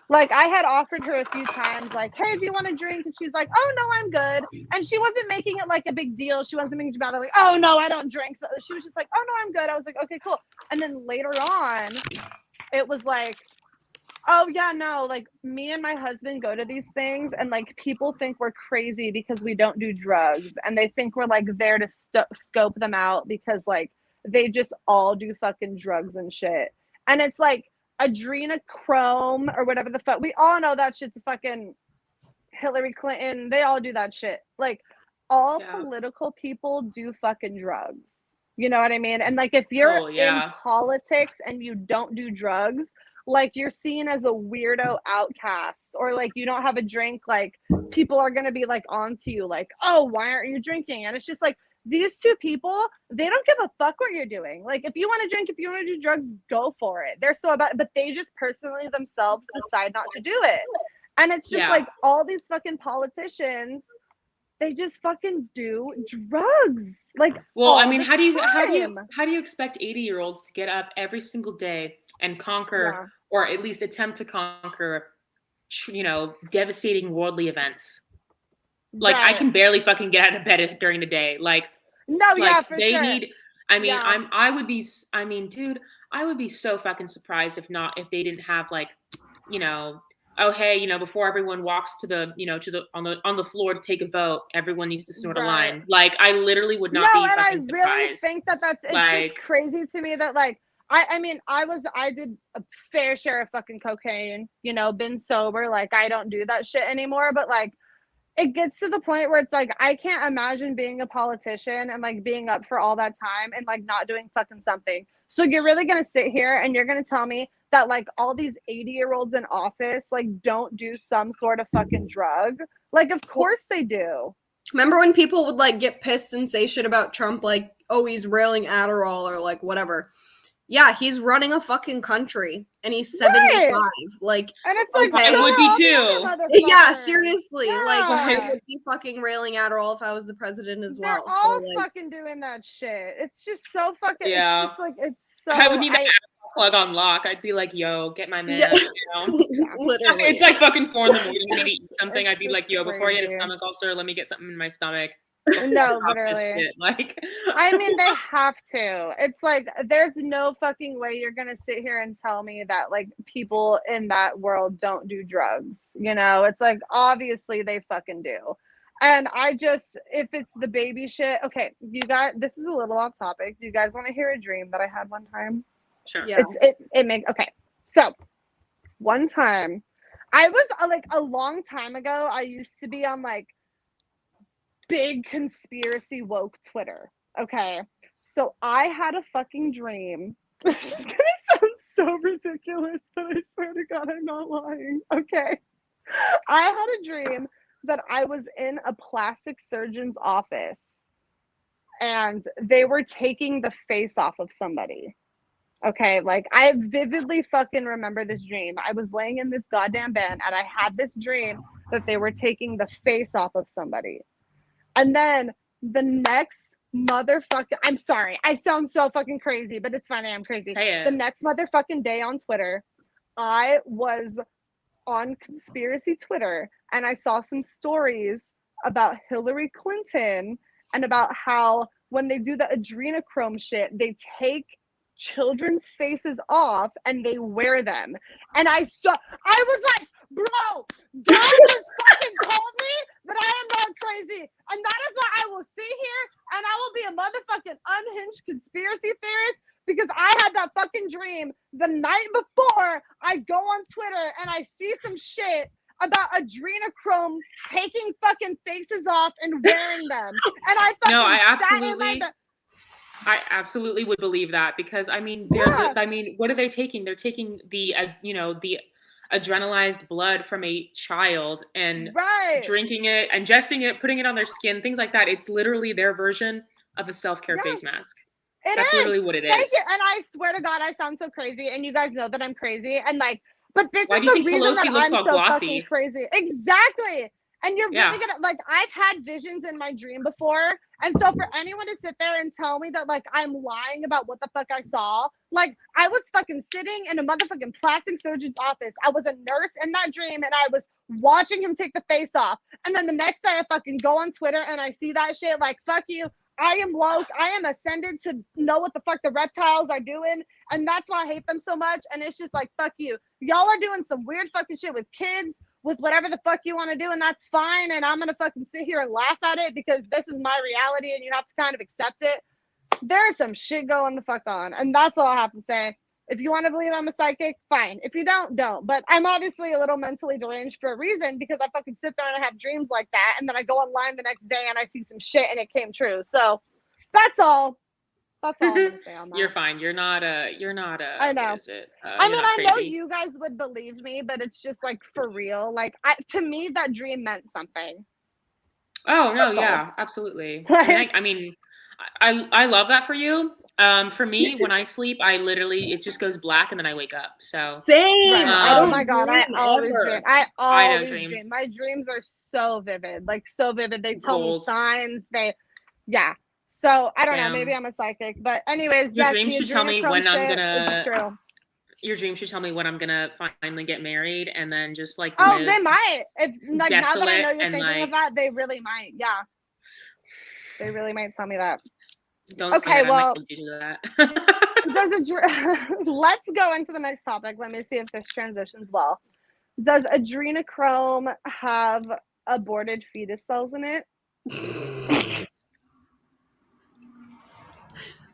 Like I had offered her a few times, like, hey, do you want to drink? And she's like, oh no, I'm good. And she wasn't making it like a big deal. She wasn't making it about it like, oh no, I don't drink. So she was just like, oh no, I'm good. I was like, okay, cool. And then later on, it was like, oh yeah, no, like me and my husband go to these things and like people think we're crazy because we don't do drugs, and they think we're like there to scope them out because like they just all do fucking drugs and shit. And it's like adrenochrome or whatever the fuck. We all know that shit's fucking Hillary Clinton. They all do that shit. Like all political people do fucking drugs. You know what I mean? And like if you're in politics and you don't do drugs, like you're seen as a weirdo outcast, or like you don't have a drink, like people are gonna be like onto you, like, oh, why aren't you drinking? And it's just like these two people, they don't give a fuck what you're doing. Like if you want to drink, if you want to do drugs, go for it. They're so about, but they just personally themselves decide not to do it. And it's just like all these fucking politicians, they just fucking do drugs. Like, well, I mean, how do you expect 80-year-olds to get up every single day and conquer, or at least attempt to conquer, you know, devastating worldly events? Like, I can barely fucking get out of bed during the day. Like, they need. I mean, I would be, dude, I would be so fucking surprised if they didn't have, like, you know, oh, hey, you know, before everyone walks to the, you know, on the floor to take a vote, everyone needs to snort a line. Like, I literally would not be fucking surprised. I really think it's just crazy to me that, like, I mean, I did a fair share of fucking cocaine, you know, been sober. Like, I don't do that shit anymore. But, like, it gets to the point where it's like, I can't imagine being a politician and, like, being up for all that time and, like, not doing fucking something. So you're really going to sit here and you're going to tell me that, like, all these 80-year-olds in office, like, don't do some sort of fucking drug? Like, of course they do. Remember when people would, like, get pissed and say shit about Trump, like, oh, he's railing Adderall or, like, whatever. Yeah, he's running a fucking country, and he's 75. Like, and it's like, I would be too. Yeah, seriously. Yeah. Like, I would be fucking railing Adderall if I was the president as well. They're all fucking doing that shit. It's just so fucking. Yeah. It's just like, it's so. I would need the plug on lock. I'd be like, yo, get my man. You know? Literally. It's like fucking 4 in the morning. We need to eat something. I'd be like, yo, before you get a stomach ulcer, let me get something in my stomach. No, literally. Like, I mean, they have to. It's like, there's no fucking way you're gonna sit here and tell me that, like, people in that world don't do drugs. You know, it's like, obviously they fucking do. And I just, if it's the baby shit, okay, you guys, this is a little off topic. Do you guys want to hear a dream that I had one time? Sure. Yeah. Okay. So one time, I was like, a long time ago, I used to be on, like, big conspiracy woke Twitter. Okay. So I had a fucking dream. This is gonna sound so ridiculous, but I swear to God, I'm not lying. Okay. I had a dream that I was in a plastic surgeon's office and they were taking the face off of somebody. Okay, like, I vividly fucking remember this dream. I was laying in this goddamn bed and I had this dream that they were taking the face off of somebody. And then the next motherfucking, I'm sorry, I sound so fucking crazy, but it's fine, I am crazy. The next motherfucking day on Twitter, I was on conspiracy Twitter and I saw some stories about Hillary Clinton and about how when they do the adrenochrome shit, they take children's faces off and they wear them. And I was like, bro, God just fucking told me that I am not crazy. And that is why I will sit here and I will be a motherfucking unhinged conspiracy theorist, because I had that fucking dream the night before. I go on Twitter and I see some shit about adrenochrome taking fucking faces off and wearing them. And I fucking I absolutely would believe that, because I mean, what are they taking? They're taking the the adrenalized blood from a child and drinking it, ingesting it, putting it on their skin, things like that. It's literally their version of a self-care face mask. That's literally what it is. Thank you. And I swear to God, I sound so crazy, and you guys know that I'm crazy. And like, but this Why is do you the think reason Pelosi that looks I'm all so glossy? fucking crazy. Exactly. And you're really gonna, like, I've had visions in my dream before. And so for anyone to sit there and tell me that, like, I'm lying about what the fuck I saw, like, I was fucking sitting in a motherfucking plastic surgeon's office. I was a nurse in that dream and I was watching him take the face off. And then the next day I fucking go on Twitter and I see that shit, like, fuck you. I am woke. I am ascended to know what the fuck the reptiles are doing. And that's why I hate them so much. And it's just like, fuck you. Y'all are doing some weird fucking shit with kids, with whatever the fuck you want to do, and that's fine. And I'm gonna fucking sit here and laugh at it because this is my reality and you have to kind of accept it. There is some shit going the fuck on. And that's all I have to say. If you want to believe I'm a psychic, fine. If you don't. But I'm obviously a little mentally deranged for a reason, because I fucking sit there and I have dreams like that, and then I go online the next day and I see some shit and it came true. So that's all. That's all I'm gonna say on that. You're fine. You're not I know. what is it? I mean, I know crazy. you guys would believe me, but it's just like, for real. Like, to me, that dream meant something. Oh no, yeah, absolutely. And I mean, I love that for you. For me, when I sleep, it just goes black and then I wake up. So same. I don't oh my god, I always ever. dream. I always dream. dream. My dreams are so vivid, like so vivid. They tell me signs. Yeah. So I don't know. Maybe I'm a psychic, but anyways, your dreams should tell me when I'm gonna. Your dreams should tell me when I'm gonna finally get married, and then just like they might. If like now that I know you're thinking like, of that, they really might. Yeah, they really might tell me that. Don't okay, well, do that. Let's go into the next topic. Let me see if this transitions well. Does adrenochrome have aborted fetus cells in it?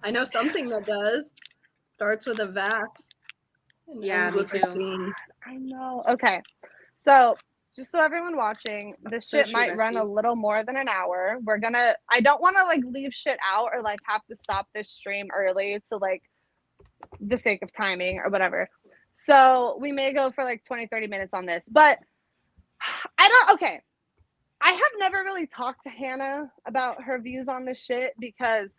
I know something that does. Starts with a vax. And ends with a scene. I know. Okay. So just so everyone watching, this shit might run a little more than an hour. I don't want to like leave shit out or like have to stop this stream early to like the sake of timing or whatever. So we may go for like 20-30 minutes on this, but I have never really talked to Hannah about her views on this shit, because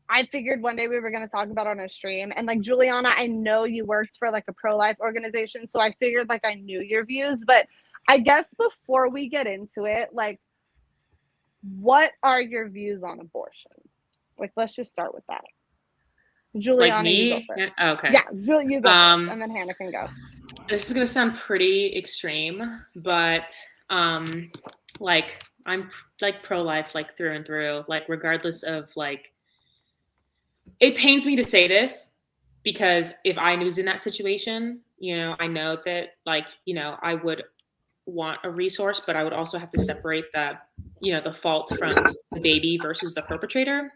I figured one day we were going to talk about it on a stream. And like, Juliana, I know you worked for like a pro-life organization, so I figured like I knew your views. But I guess before we get into it, like, what are your views on abortion? Like, let's just start with that. Juliana, like me? You go first. Okay. Yeah, you go first, and then Hannah can go. This is going to sound pretty extreme, but like, I'm like pro-life, like through and through, like regardless of like, it pains me to say this, because if I was in that situation, I know that like, I would want a resource, but I would also have to separate the fault from the baby versus the perpetrator.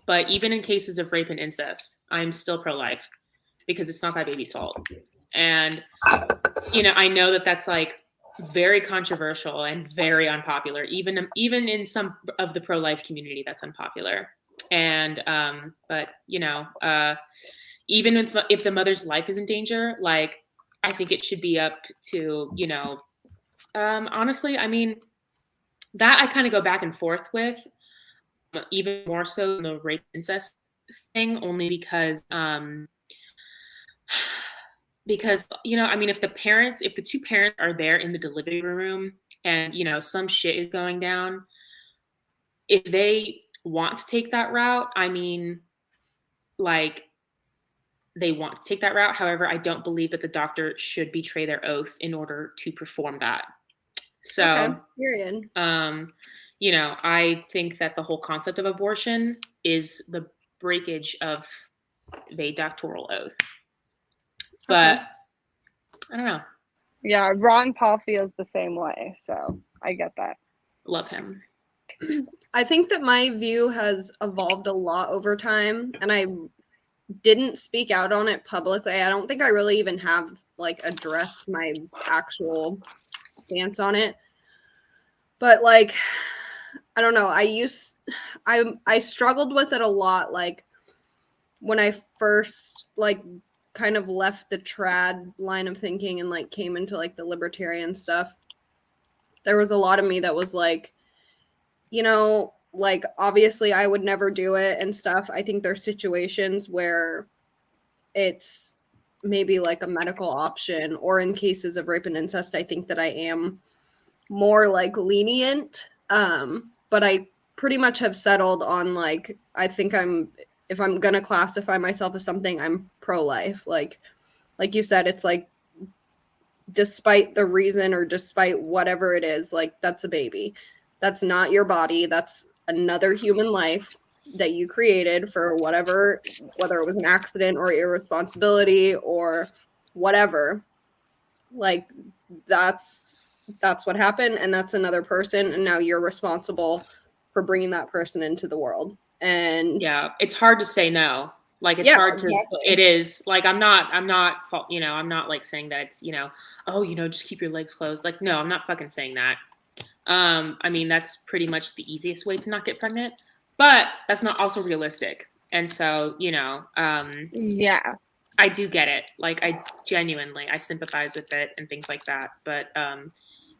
But even in cases of rape and incest, I'm still pro-life, because it's not that baby's fault. And, I know that that's like very controversial and very unpopular, even in some of the pro-life community, that's unpopular. And but even if the mother's life is in danger, like, I think it should be up to honestly, I mean, that I kind of go back and forth with, even more so than the rape incest thing, only because I mean, if the two parents are there in the delivery room and some shit is going down, if they want to take that route, I mean, like, they want to take that route. However, I don't believe that the doctor should betray their oath in order to perform that. So, okay, period. I think that the whole concept of abortion is the breakage of the doctoral oath. But I don't know. Yeah, Ron Paul feels the same way, so I get that. Love him. I think that my view has evolved a lot over time, and I didn't speak out on it publicly. I don't think I really even have like addressed my actual stance on it. But like, I don't know. I struggled with it a lot. Like when I first like kind of left the trad line of thinking and like came into like the libertarian stuff, there was a lot of me that was like, like, obviously I would never do it and stuff. I think there's situations where it's maybe like a medical option, or in cases of rape and incest, I think that I am more like lenient. But I pretty much have settled on like, I think if I'm going to classify myself as something, I'm pro-life. Like you said, it's like, despite the reason or despite whatever it is, like, that's a baby. That's not your body. That's another human life that you created for whatever, whether it was an accident or irresponsibility or whatever. Like, that's what happened, and that's another person, and now you're responsible for bringing that person into the world. And yeah, it's hard to say no. Like it's hard to, it is like, I'm not, you know, I'm not like saying that it's, you know, oh, you know, just keep your legs closed. Like, no, I'm not fucking saying that. I mean, that's pretty much the easiest way to not get pregnant, but that's not also realistic. And so, you know, yeah, I do get it. Like I genuinely, I sympathize with it and things like that. But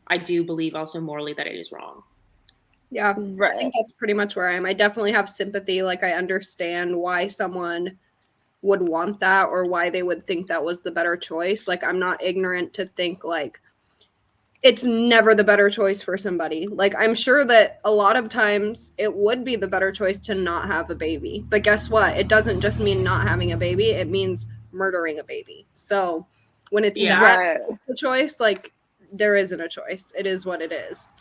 I do believe also morally that it is wrong. Yeah, right. I think that's pretty much where I am. I definitely have sympathy. Like I understand why someone would want that or why they would think that was the better choice. Like I'm not ignorant to think like it's never the better choice for somebody. Like I'm sure that a lot of times it would be the better choice to not have a baby. But guess what? It doesn't just mean not having a baby, it means murdering a baby. So when it's that the choice, like there isn't a choice. It is what it is.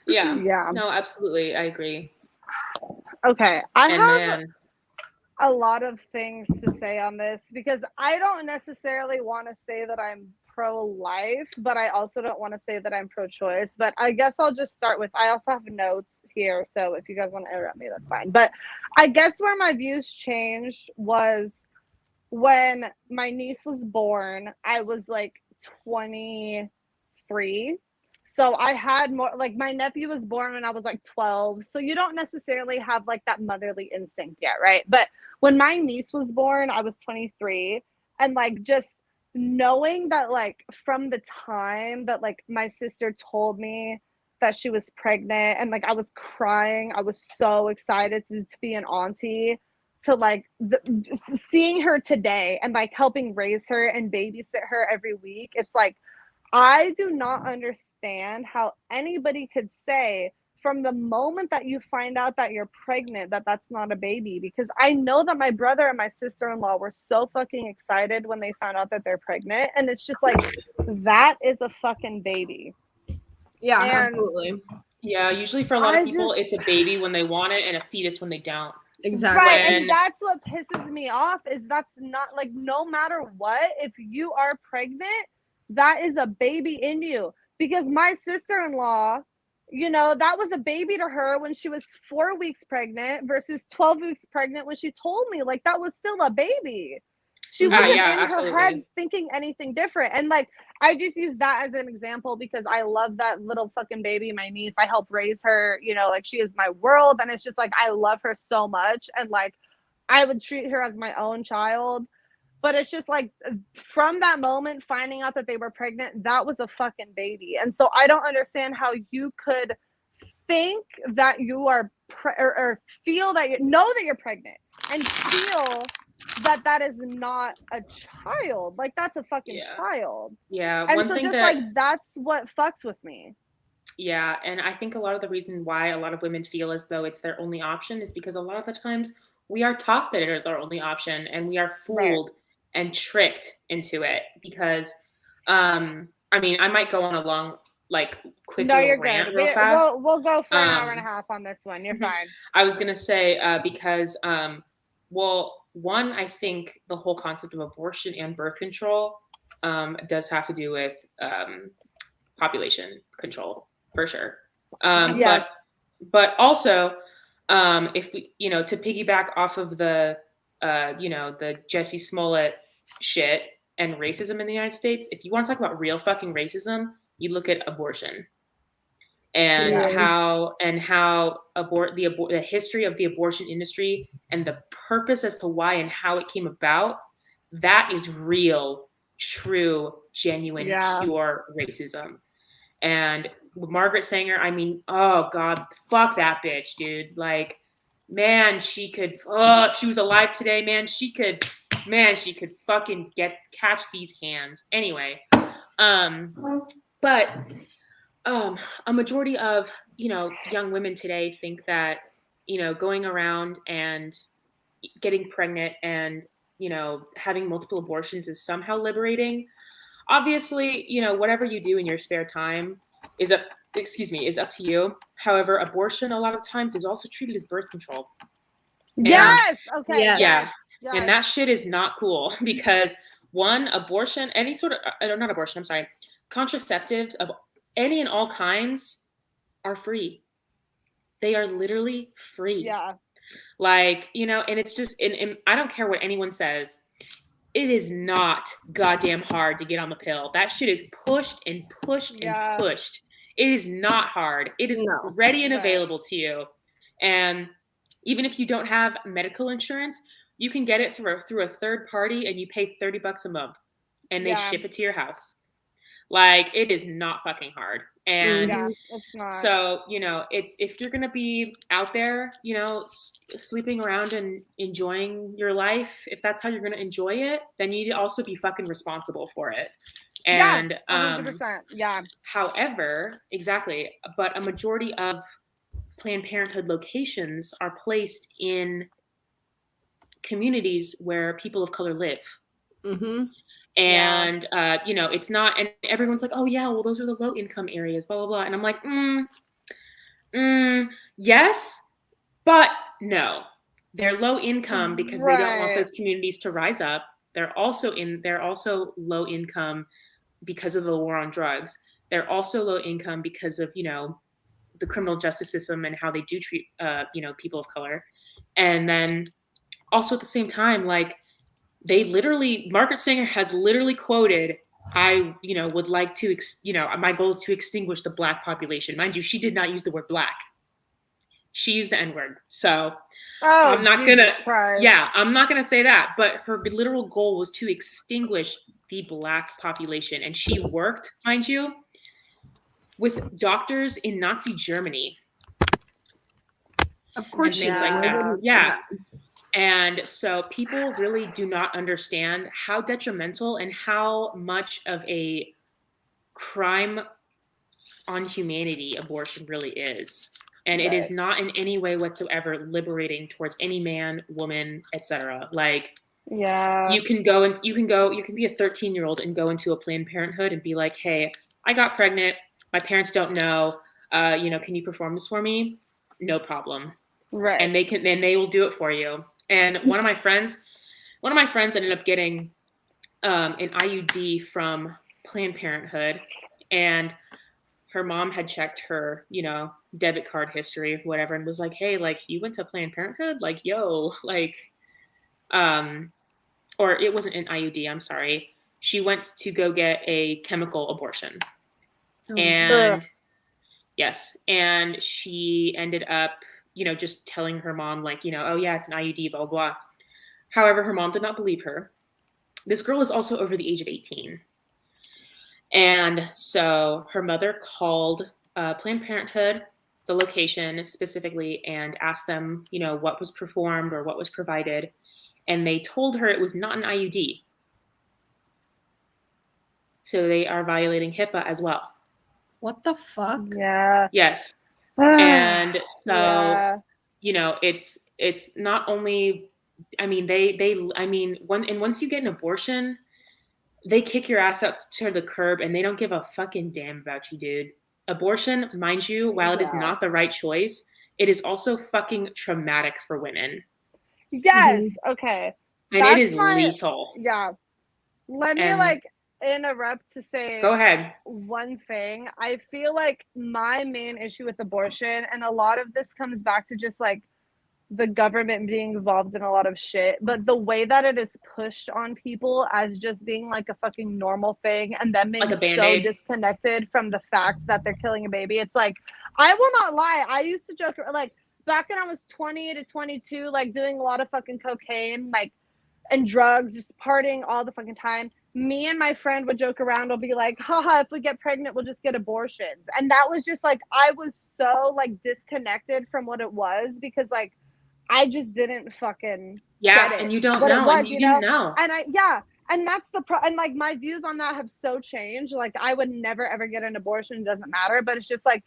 Yeah. Yeah. No, absolutely. I agree. Okay. I have a lot of things to say on this because I don't necessarily want to say that I'm pro-life, but I also don't want to say that I'm pro-choice. But I guess I'll just start with, I also have notes here, so if you guys want to interrupt me, that's fine. But I guess where my views changed was when my niece was born. I was like 23. So I had more, like my nephew was born when I was like 12. So you don't necessarily have like that motherly instinct yet, right? But when my niece was born, I was 23. And like just knowing that, like, from the time that like my sister told me that she was pregnant and like I was crying, I was so excited to be an auntie, to like seeing her today and like helping raise her and babysit her every week. It's like, I do not understand how anybody could say from the moment that you find out that you're pregnant that that's not a baby, because I know that my brother and my sister-in-law were so fucking excited when they found out that they're pregnant, and it's just like, that is a fucking baby. Yeah, absolutely. Yeah, usually for a lot of people it's a baby when they want it and a fetus when they don't. Exactly. Right, and that's what pisses me off, is that's not like, no matter what, if you are pregnant, that is a baby in you. Because my sister-in-law, you know, that was a baby to her when she was 4 weeks pregnant versus 12 weeks pregnant when she told me. Like, that was still a baby. She wasn't in her head thinking anything different. And like, I just use that as an example because I love that little fucking baby, my niece. I help raise her, you know, like she is my world. And it's just like, I love her so much. And like, I would treat her as my own child. But it's just like, from that moment, finding out that they were pregnant, that was a fucking baby. And so I don't understand how you could think that you are or feel that you know that you're pregnant and feel that that is not a child. Like, that's a fucking child. Yeah. And so just like, that's what fucks with me. Yeah. And I think a lot of the reason why a lot of women feel as though it's their only option is because a lot of the times we are taught that it is our only option and we are fooled and tricked into it. Because I mean, I might go on a long, like, quick little rant real fast. We'll go for an hour and a half on this one. You're fine. I was gonna say because well, one, I think the whole concept of abortion and birth control does have to do with population control for sure. But also, if we, you know, to piggyback off of the you know, the Jussie Smollet shit and racism in the United States, if you want to talk about real fucking racism, you look at abortion and how the history of the abortion industry and the purpose as to why and how it came about. That is real, true, genuine, pure racism. And Margaret Sanger, I mean, oh God, fuck that bitch, dude. Like, man, she could, if she was alive today, man, she could fucking catch these hands. Anyway, but a majority of, you know, young women today think that, you know, going around and getting pregnant and, you know, having multiple abortions is somehow liberating. Obviously, you know, whatever you do in your spare time is up to you. However, abortion a lot of times is also treated as birth control. Yes. Okay. Yeah. And that shit is not cool because, one, abortion, any sort of, not abortion, I'm sorry, contraceptives of any and all kinds are free. They are literally free. Yeah. Like, you know, and it's just, and I don't care what anyone says. It is not goddamn hard to get on the pill. That shit is pushed and pushed and pushed. It is not hard. It is ready and available to you. And even if you don't have medical insurance, you can get it through a third party and you pay $30 a month and they ship it to your house. Like, it is not fucking hard. And it's not. So, you know, it's, if you're going to be out there, you know, sleeping around and enjoying your life, if that's how you're going to enjoy it, then you need to also be fucking responsible for it. And, 100%. Yeah. However, exactly. But a majority of Planned Parenthood locations are placed in communities where people of color live. And, you know, it's not, and everyone's like, oh yeah, well, those are the low income areas, blah, blah, blah. And I'm like, yes, but no, they're low income because they don't want those communities to rise up. They're also low income because of the war on drugs. They're also low income because of, you know, the criminal justice system and how they do treat, you know, people of color. And then also at the same time, like, they literally, Margaret Sanger has literally quoted, I, you know, would like to, you know, my goal is to extinguish the Black population. Mind you, she did not use the word Black. She used the N-word. So I'm not going to say that. But her literal goal was to extinguish the Black population. And she worked, mind you, with doctors in Nazi Germany. Of course she did. Like that. Yeah. And so people really do not understand how detrimental and how much of a crime on humanity abortion really is. And it is not in any way whatsoever liberating towards any man, woman, etc. Like, you can be a 13-year-old and go into a Planned Parenthood and be like, hey, I got pregnant. My parents don't know. You know, can you perform this for me? No problem. Right. And they will do it for you. And one of my friends ended up getting an IUD from Planned Parenthood, and her mom had checked her, you know, debit card history, whatever, and was like, hey, like, you went to Planned Parenthood? Like, yo, like, or it wasn't an IUD, I'm sorry. She went to go get a chemical abortion. And yes, and she ended up, you know, just telling her mom, like, you know, oh yeah, it's an IUD, blah, blah. However, her mom did not believe her. This girl is also over the age of 18. And so her mother called Planned Parenthood, the location specifically, and asked them, you know, what was performed or what was provided. And they told her it was not an IUD. So they are violating HIPAA as well. What the fuck? Yeah. Yes. And so, you know, it's not only, I mean, once you get an abortion, they kick your ass up to the curb and they don't give a fucking damn about you, dude. Abortion, mind you, while it is not the right choice, it is also fucking traumatic for women. Yes. Okay. And it is lethal. Yeah. Let me like interrupt to say, go ahead. One thing. I feel like my main issue with abortion, and a lot of this comes back to just like the government being involved in a lot of shit, but the way that it is pushed on people as just being like a fucking normal thing, and them being like so disconnected from the fact that they're killing a baby. It's like, I will not lie, I used to joke, like, back when I was 20 to 22, like doing a lot of fucking cocaine, like, and drugs, just partying all the fucking time. Me and my friend would joke around. I'll be like, haha, if we get pregnant, we'll just get abortions. And that was just like, I was so like disconnected from what it was, because like, I just didn't fucking get it. And you don't know. Was, and you didn't know. And and that's the and like my views on that have so changed. Like, I would never ever get an abortion. It doesn't matter. But it's just like,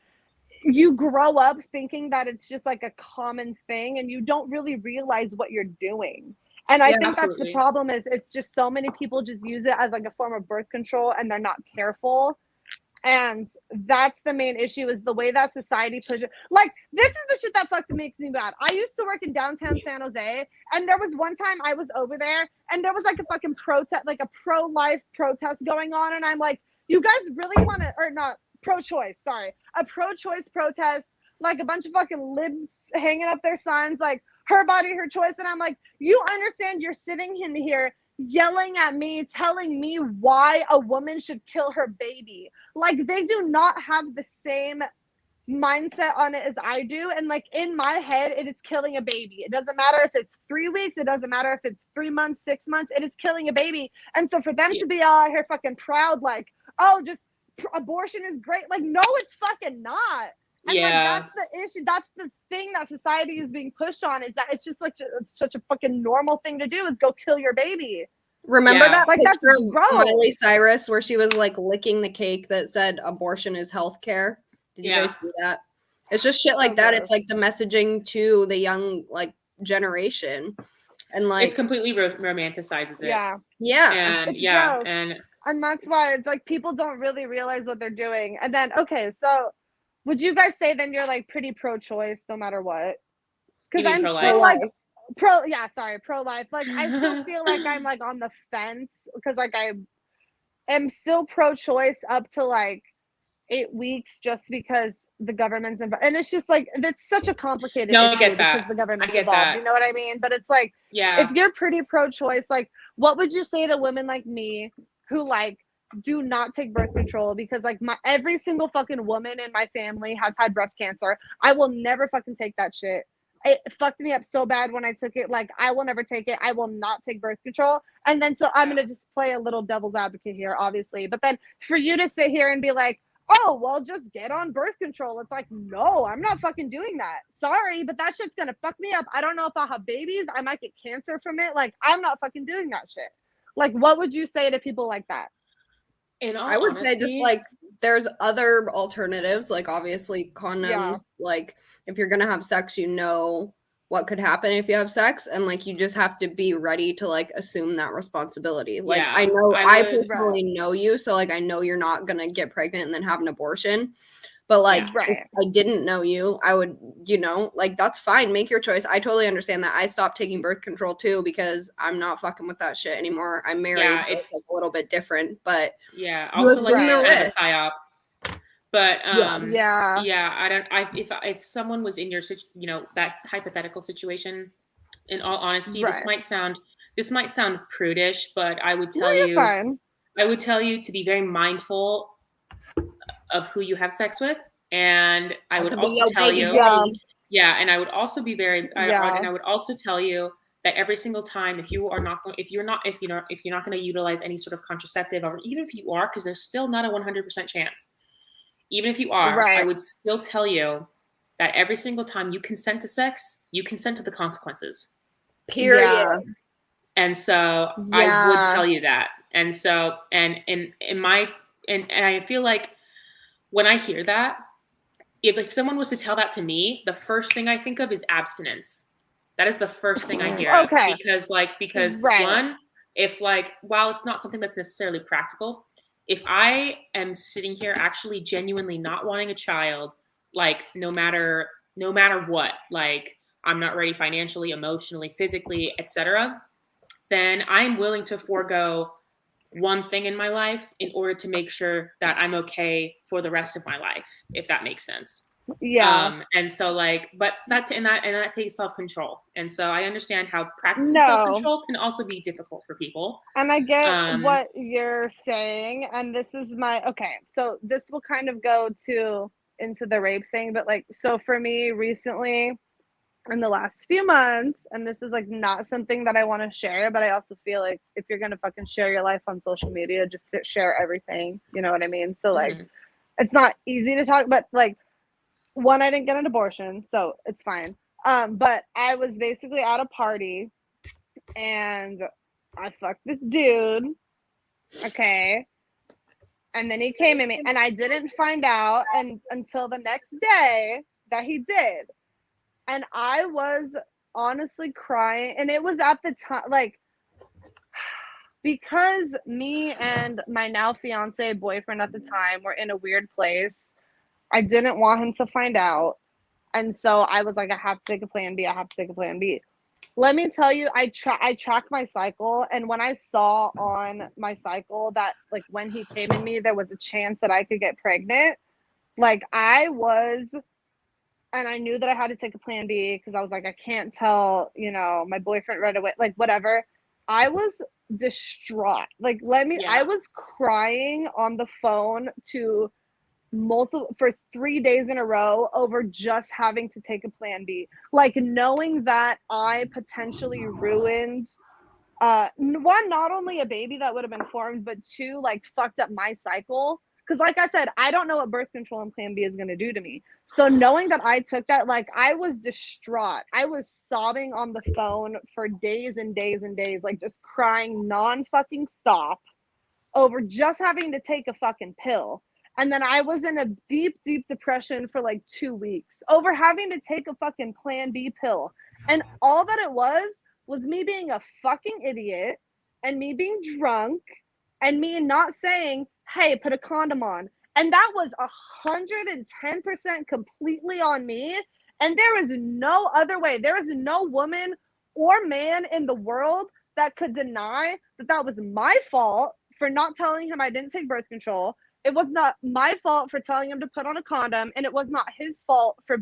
you grow up thinking that it's just like a common thing, and you don't really realize what you're doing. And I think that's the problem, is it's just so many people just use it as like a form of birth control, and they're not careful. And that's the main issue, is the way that society pushes. Like, this is the shit that fucking makes me mad. I used to work in downtown San Jose, and there was one time I was over there, and there was like a fucking protest, like a pro-life protest going on, and I'm like, you guys really want to, or not, pro-choice, sorry, a pro-choice protest, like a bunch of fucking libs hanging up their signs like, her body, her choice. And I'm like, you understand you're sitting in here yelling at me, telling me why a woman should kill her baby. Like, they do not have the same mindset on it as I do. And like, in my head, it is killing a baby. It doesn't matter if it's 3 weeks, it doesn't matter if it's 3 months, 6 months, it is killing a baby. And so for them to be all out here fucking proud, like, oh, just abortion is great. Like, no, it's fucking not. And like, that's the issue. That's the thing that society is being pushed on, is that it's just like, it's such a fucking normal thing to do, is go kill your baby. Remember that like, picture of Miley Cyrus where she was like licking the cake that said abortion is healthcare? Did you guys see that? It's just shit like that. It's like the messaging to the young like generation, and like it's completely romanticizes it. And that's why it's like people don't really realize what they're doing. And then so would you guys say then you're like pretty pro-choice no matter what? Because I'm still like pro-life. Like, I still feel like I'm like on the fence, because like I am still pro-choice up to like 8 weeks, just because the government's involved. And it's just like, that's such a complicated issue because the government's involved. You know what I mean? But it's like, if you're pretty pro-choice, like, what would you say to women like me who like do not take birth control? Because like every single fucking woman in my family has had breast cancer. I will never fucking take that shit. It fucked me up so bad when I took it. Like, I will never take it. I will not take birth control. And then so I'm gonna just play a little devil's advocate here, obviously. But then for you to sit here and be like, oh, well, just get on birth control. It's like, no, I'm not fucking doing that. Sorry, but that shit's gonna fuck me up. I don't know if I'll have babies. I might get cancer from it. Like, I'm not fucking doing that shit. Like, what would you say to people like that? I would say just like, there's other alternatives, like obviously condoms, like if you're gonna have sex, you know what could happen if you have sex, and like you just have to be ready to like assume that responsibility. Like, I know I personally know you, so like I know you're not gonna get pregnant and then have an abortion. But like, if I didn't know you, I would, like, that's fine. Make your choice. I totally understand that. I stopped taking birth control too, because I'm not fucking with that shit anymore. I'm married, so it's like a little bit different. But also like a psyop. But if someone was in your that hypothetical situation, in all honesty, this might sound prudish, but I would tell you to be very mindful of who you have sex with, and I would also tell you, and I would also be very, and I would also tell you that every single time, if you're not going to utilize any sort of contraceptive, or even if you are, because there's still not a 100% chance. Even if you are, I would still tell you that every single time you consent to sex, you consent to the consequences. Period. Yeah. And so I would tell you that. And so, and I feel like when I hear that, if someone was to tell that to me, the first thing I think of is abstinence. That is the first thing I hear. Okay. Because one, if like, while it's not something that's necessarily practical, if I am sitting here actually genuinely not wanting a child, like no matter what, like I'm not ready financially, emotionally, physically, etc., then I'm willing to forego one thing in my life in order to make sure that I'm okay for the rest of my life, if that makes sense. And so like, but that takes self-control. And so I understand how practicing self-control can also be difficult for people. And I get what you're saying. And this is so this will kind of go into the rape thing. But like, so for me recently, in the last few months, and this is like not something that I want to share, but I also feel like if you're going to fucking share your life on social media, just share everything. You know what I mean? So like, it's not easy to talk, but like, one, I didn't get an abortion, so it's fine. But I was basically at a party, and I fucked this dude. Okay. And then he came at me, and I didn't find out until the next day that he did. And I was honestly crying. And it was at the time, like, because me and my now fiance boyfriend at the time were in a weird place, I didn't want him to find out. And so I was like, I have to take a plan B. Let me tell you, I tracked my cycle. And when I saw on my cycle that like when he came in me, there was a chance that I could get pregnant. Like I was and I knew that I had to take a plan B because I was like, I can't tell, my boyfriend right away, like whatever. I was distraught. Like, I was crying on the phone to for 3 days in a row over just having to take a plan B. Like, knowing that I potentially ruined one, not only a baby that would have been formed, but two, like, fucked up my cycle. Because, like I said, I don't know what birth control and plan B is going to do to me. So knowing that I took that, like, I was distraught. I was sobbing on the phone for days and days and days, like, just crying non-fucking stop over just having to take a fucking pill. And then I was in a deep, deep depression for like 2 weeks over having to take a fucking plan B pill. And all that it was me being a fucking idiot and me being drunk and me not saying, hey, put a condom on. And that was 110% completely on me. And there is no other way. There is no woman or man in the world that could deny that that was my fault for not telling him I didn't take birth control. It was not my fault for telling him to put on a condom, and it was not his fault for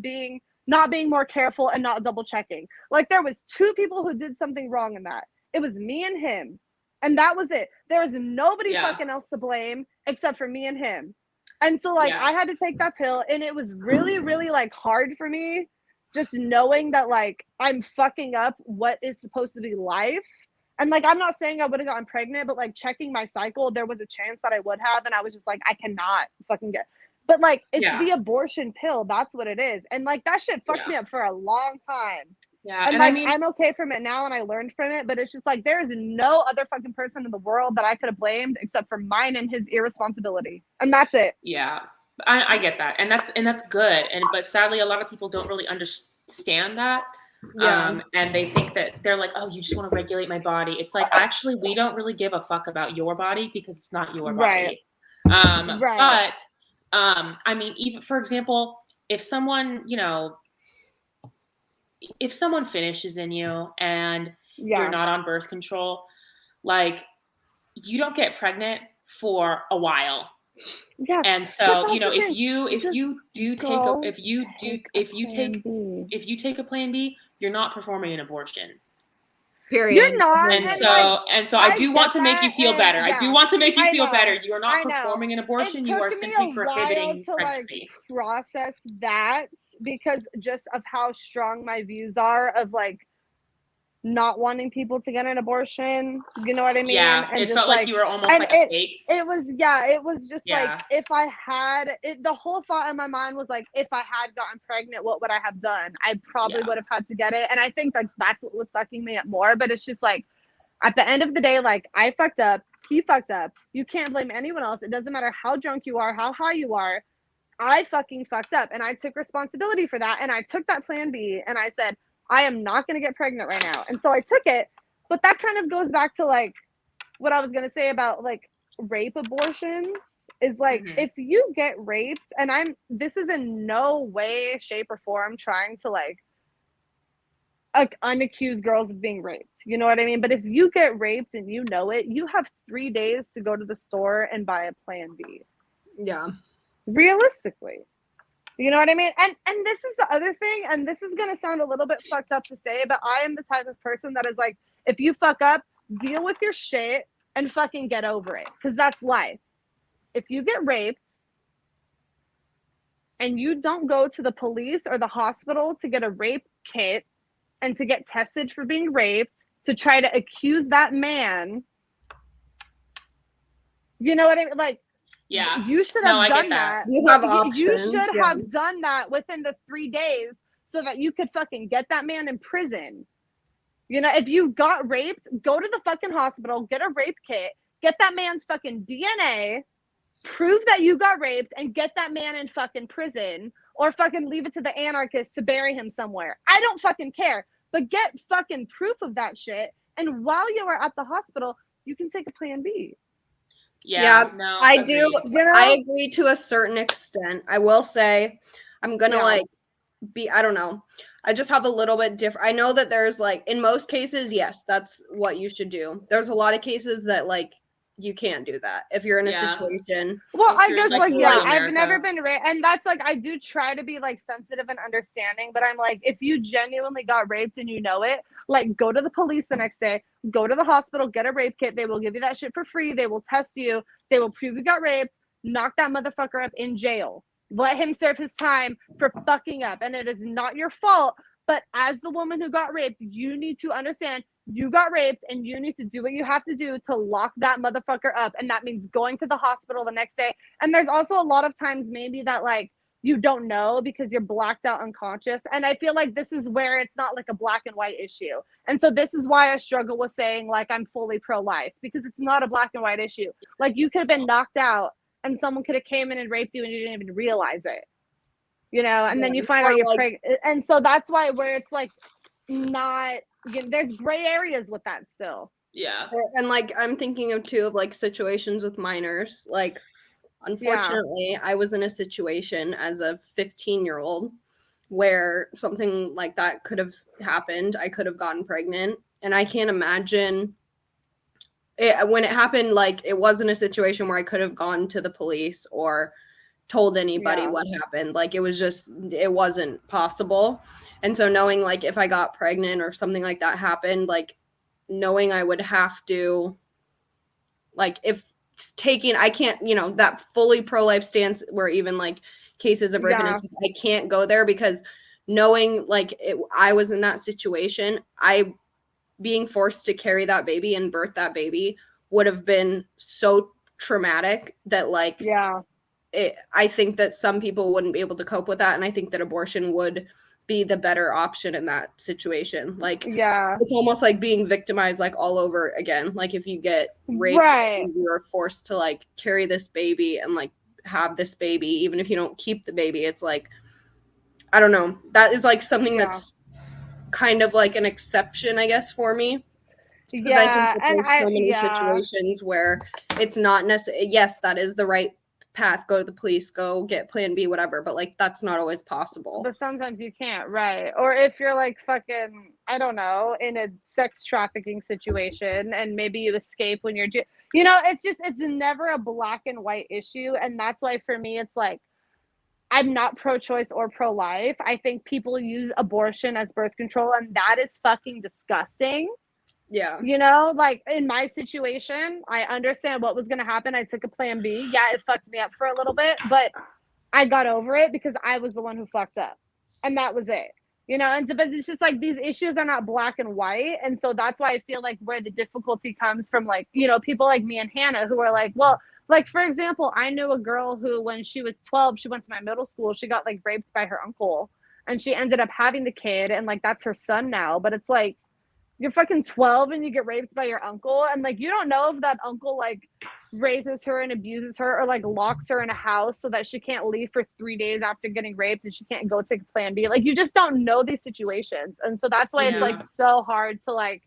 not being more careful and not double checking. Like, there was two people who did something wrong in that. It was me and him. And that was it. There was nobody fucking else to blame except for me and him. And so, like, I had to take that pill, and it was really, really, like, hard for me just knowing that, like, I'm fucking up what is supposed to be life. And, like, I'm not saying I would have gotten pregnant, but, like, checking my cycle, there was a chance that I would have, and I was just like, I cannot fucking get. But, like, it's the abortion pill. That's what it is. And, like, that shit fucked me up for a long time. Yeah. And like, I'm okay from it now, and I learned from it, but it's just like, there is no other fucking person in the world that I could have blamed except for mine and his irresponsibility. And that's it. Yeah. I get that. And that's good. But sadly, a lot of people don't really understand that. Yeah. And they think that they're like, oh, you just want to regulate my body. It's like, actually, we don't really give a fuck about your body because it's not your body. Right. But I mean, even for example, if someone finishes in you and you're not on birth control, like, you don't get pregnant for a while. Yeah. And so, if you take a plan B, you're not performing an abortion. Period. You're not. And so I do want to make you feel better. I do want to make you feel better. You are not performing an abortion. You are simply prohibiting pregnancy. To process that, because just of how strong my views are of, like, not wanting people to get an abortion. You know what I mean? Yeah, and it felt like you were almost like a fake. It was just like, if I had it, the whole thought in my mind was like, if I had gotten pregnant, what would I have done? I probably would have had to get it. And I think, like, that's what was fucking me up more. But it's just like, at the end of the day, like, I fucked up, he fucked up. You can't blame anyone else. It doesn't matter how drunk you are, how high you are. I fucking fucked up, and I took responsibility for that. And I took that plan B, and I said, I am not going to get pregnant right now. And so I took it. But that kind of goes back to, like, what I was going to say about, like, rape abortions is, like, if you get raped, and this is in no way, shape, or form trying to, like, unaccuse girls of being raped. You know what I mean? But if you get raped and you know it, you have 3 days to go to the store and buy a plan B. Yeah. Realistically. You know what I mean? And this is the other thing, and this is going to sound a little bit fucked up to say, but I am the type of person that is like, if you fuck up, deal with your shit and fucking get over it, because that's life. If you get raped and you don't go to the police or the hospital to get a rape kit and to get tested for being raped, to try to accuse that man, you know what I mean? Like, yeah, you should have done that. You have options. You should have done that within the 3 days so that you could fucking get that man in prison. You know, if you got raped, go to the fucking hospital, get a rape kit, get that man's fucking DNA, prove that you got raped, and get that man in fucking prison, or fucking leave it to the anarchists to bury him somewhere. I don't fucking care. But get fucking proof of that shit. And while you are at the hospital, you can take a plan B. Yeah, no, I do. You know? I agree to a certain extent. I will say, I'm gonna I don't know. I just have a little bit different. I know that there's, like, in most cases, yes, that's what you should do. There's a lot of cases that, like, you can't do that if you're in a Yeah. situation. Well, If I you're, guess like, like rural yeah, I've America. never been raped, and that's like I do try to be like sensitive and understanding, but I'm like, if you genuinely got raped and you know it, like go to the police the next day, go to the hospital, get a rape kit. They will give you that shit for free. They will test you. They will prove you got raped. Knock that motherfucker up in jail. Let him serve his time for fucking up, and it is not your fault. But as the woman who got raped, you need to understand you got raped and you need to do what you have to do to lock that motherfucker up. And that means going to the hospital the next day. And there's also a lot of times maybe that like you don't know because you're blacked out unconscious. And I feel like this is where it's not like a black and white issue. And so this is why I struggle with saying like I'm fully pro-life, because it's not a black and white issue. Like you could have been knocked out and someone could have came in and raped you and you didn't even realize it. You know, and then you find Or out you're like- pregnant. And so that's why where it's like not, you know, there's gray areas with that still. Yeah. And like I'm thinking of too of like situations with minors. Like unfortunately, I was in a situation as a 15-year-old where something like that could have happened. I could have gotten pregnant, and I can't imagine it when it happened. Like it wasn't a situation where I could have gone to the police or told anybody what happened. Like it wasn't possible. And so knowing like if I got pregnant or something like that happened, like knowing I would have to, like if taking, I can't, you know, that fully pro-life stance where even like cases of rape and incest, I can't go there because knowing like I was in that situation, being forced to carry that baby and birth that baby would have been so traumatic that like I think that some people wouldn't be able to cope with that, and I think that abortion would be the better option in that situation. Like, it's almost like being victimized, like all over again. Like if you get raped, and you are forced to like carry this baby and like have this baby, even if you don't keep the baby, it's like, I don't know. That is like something that's kind of like an exception, I guess, for me. Because I think that there's so many situations where it's not necessary. Yes, that is the right path. Go to the police, go get plan B, whatever. But like, that's not always possible. But sometimes you can't, right? Or if you're like fucking, I don't know, in a sex trafficking situation and maybe you escape when you're, you know, it's never a black and white issue. And that's why for me, it's like, I'm not pro-choice or pro-life. I think people use abortion as birth control, and that is fucking disgusting. Yeah. You know, like in my situation, I understand what was going to happen. I took a plan B. Yeah, it fucked me up for a little bit, but I got over it because I was the one who fucked up. And that was it. You know, and but it's just like these issues are not black and white. And so that's why I feel like where the difficulty comes from, like, you know, people like me and Hannah who are like, well, like, for example, I knew a girl who, when she was 12, she went to my middle school. She got like raped by her uncle and she ended up having the kid. And like, that's her son now. But it's like, you're fucking 12 and you get raped by your uncle. And like, you don't know if that uncle like raises her and abuses her or like locks her in a house so that she can't leave for 3 days after getting raped and she can't go take a plan B. Like, you just don't know these situations. And so that's why it's like so hard to like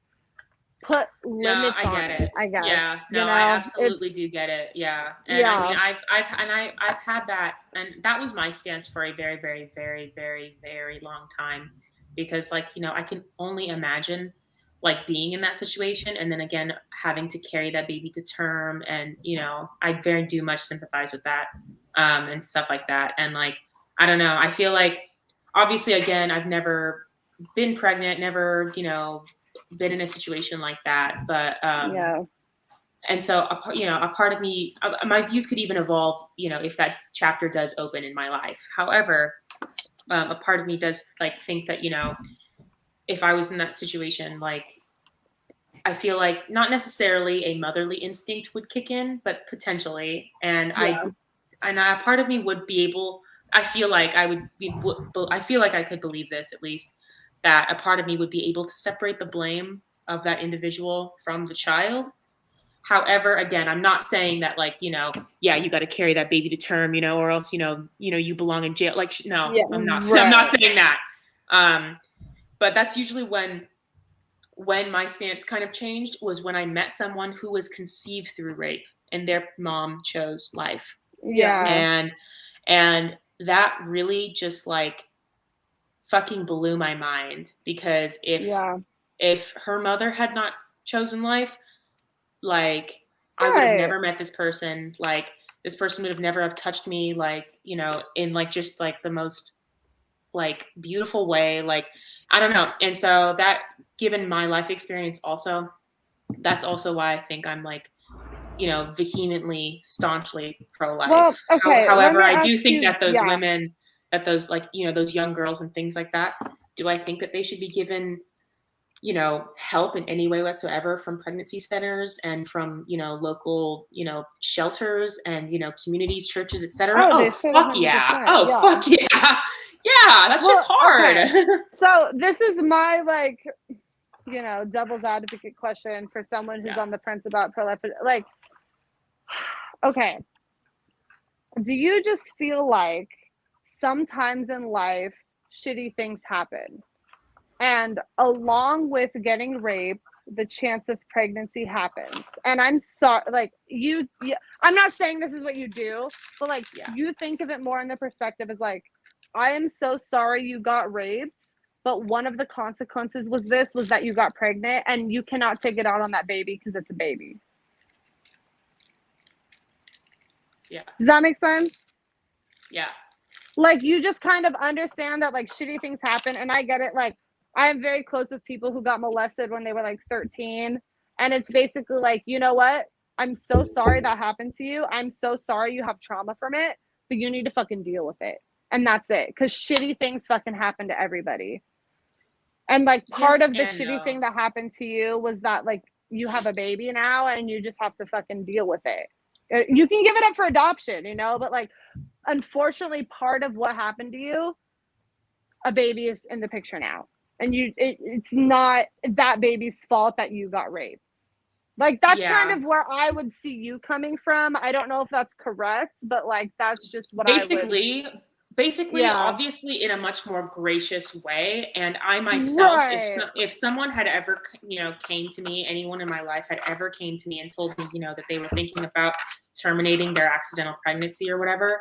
put limits on it, I guess. Yeah, no, you know? I absolutely do get it. Yeah. And I mean, I've had that, and that was my stance for a very, very, very, very, very long time, because like, you know, I can only imagine like being in that situation and then again having to carry that baby to term, and you know, I very do much sympathize with that and stuff like that. And like, I don't know, I feel like obviously again, I've never been pregnant, never, you know, been in a situation like that, but and so a part of me, my views could even evolve, you know, if that chapter does open in my life. However, a part of me does like think that, you know, if I was in that situation, like I feel like not necessarily a motherly instinct would kick in, but potentially, and a part of me would be able. I feel like I would be. I feel like I could believe this at least, that a part of me would be able to separate the blame of that individual from the child. However, again, I'm not saying that like, you know, yeah, you got to carry that baby to term, you know, or else, you belong in jail. Like, no, I'm not. I'm not saying that. But that's usually when my stance kind of changed, was when I met someone who was conceived through rape and their mom chose life. And that really just like fucking blew my mind, because if her mother had not chosen life, like I would have never met this person. Like, this person would have never have touched me, like, you know, in like just like the most like beautiful way. Like, I don't know. And so that, given my life experience also, that's also why I think I'm like, you know, vehemently, staunchly pro-life. Well, okay, However, I do think that those women, that those like, you know, those young girls and things like that, do I think that they should be given, you know, help in any way whatsoever from pregnancy centers and from, you know, local, you know, shelters and, you know, communities, churches, etc. Oh, fuck yeah. Oh, fuck yeah. Yeah, that's just hard. Okay. So this is my, like, you know, devil's advocate question for someone who's on the fence about pro-life. Like, okay, do you just feel like sometimes in life shitty things happen, and along with getting raped, the chance of pregnancy happens? And I'm sorry, like, you I'm not saying this is what you do, but like, you think of it more in the perspective as like, I am so sorry you got raped, but one of the consequences was that you got pregnant, and you cannot take it out on that baby because it's a baby. Yeah. Does that make sense? Yeah. Like, you just kind of understand that like shitty things happen, and I get it. Like, I am very close with people who got molested when they were like 13, and it's basically like, you know what? I'm so sorry that happened to you. I'm so sorry you have trauma from it, but you need to fucking deal with it. And that's it. Because shitty things fucking happen to everybody. And like, part of the shitty thing that happened to you was that like you have a baby now, and you just have to fucking deal with it. You can give it up for adoption, you know, but like, unfortunately, part of what happened to you, a baby is in the picture now, and it's not that baby's fault that you got raped. Like, that's kind of where I would see you coming from. I don't know if that's correct, but like, that's just what basically, obviously in a much more gracious way. And I myself, if someone had ever, you know, came to me, anyone in my life had ever came to me and told me, you know, that they were thinking about terminating their accidental pregnancy or whatever,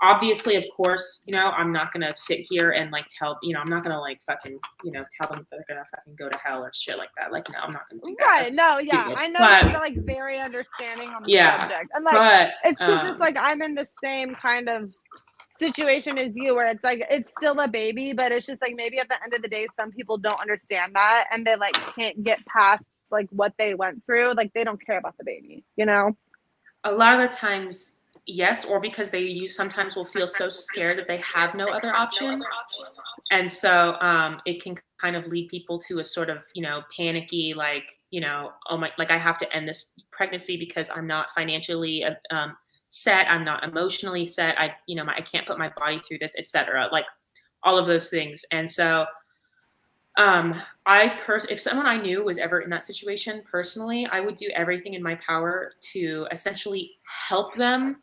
obviously, of course, you know, I'm not gonna sit here and like tell, you know, I'm not gonna like fucking, you know, tell them that they're gonna fucking go to hell or shit like that. Like, no, I'm not gonna do that. Right. No, yeah. Stupid. I know you're like very understanding on the subject. And like, it's just like, I'm in the same kind of situation as you, where it's like, it's still a baby, but it's just like, maybe at the end of the day, some people don't understand that, and they like can't get past like what they went through. Like, they don't care about the baby, you know? A lot of the times, yes, or because they sometimes will feel so scared that they have no other option. And so it can kind of lead people to a sort of, you know, panicky, like, you know, oh my, like, I have to end this pregnancy because I'm not financially set, I'm not emotionally set, you know, I can't put my body through this, etc. Like, all of those things. And so if someone I knew was ever in that situation personally, I would do everything in my power to essentially help them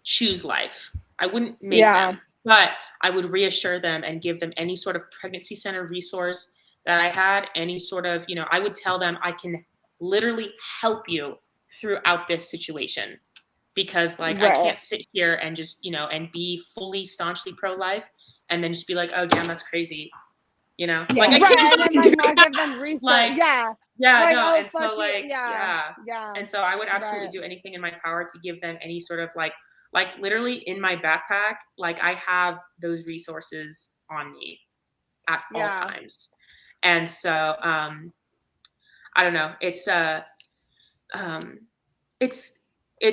choose life. I wouldn't make them, but I would reassure them and give them any sort of pregnancy center resource that I had, any sort of, you know, I would tell them I can literally help you throughout this situation, because like, I can't sit here and just, you know, and be fully staunchly pro-life and then just be like, oh damn, that's crazy. You know, like, I can't and then like not give them research. Like, like, oh, and so like, and so I would absolutely do anything in my power to give them any sort of like literally in my backpack, like, I have those resources on me at all times. And so I don't know, it's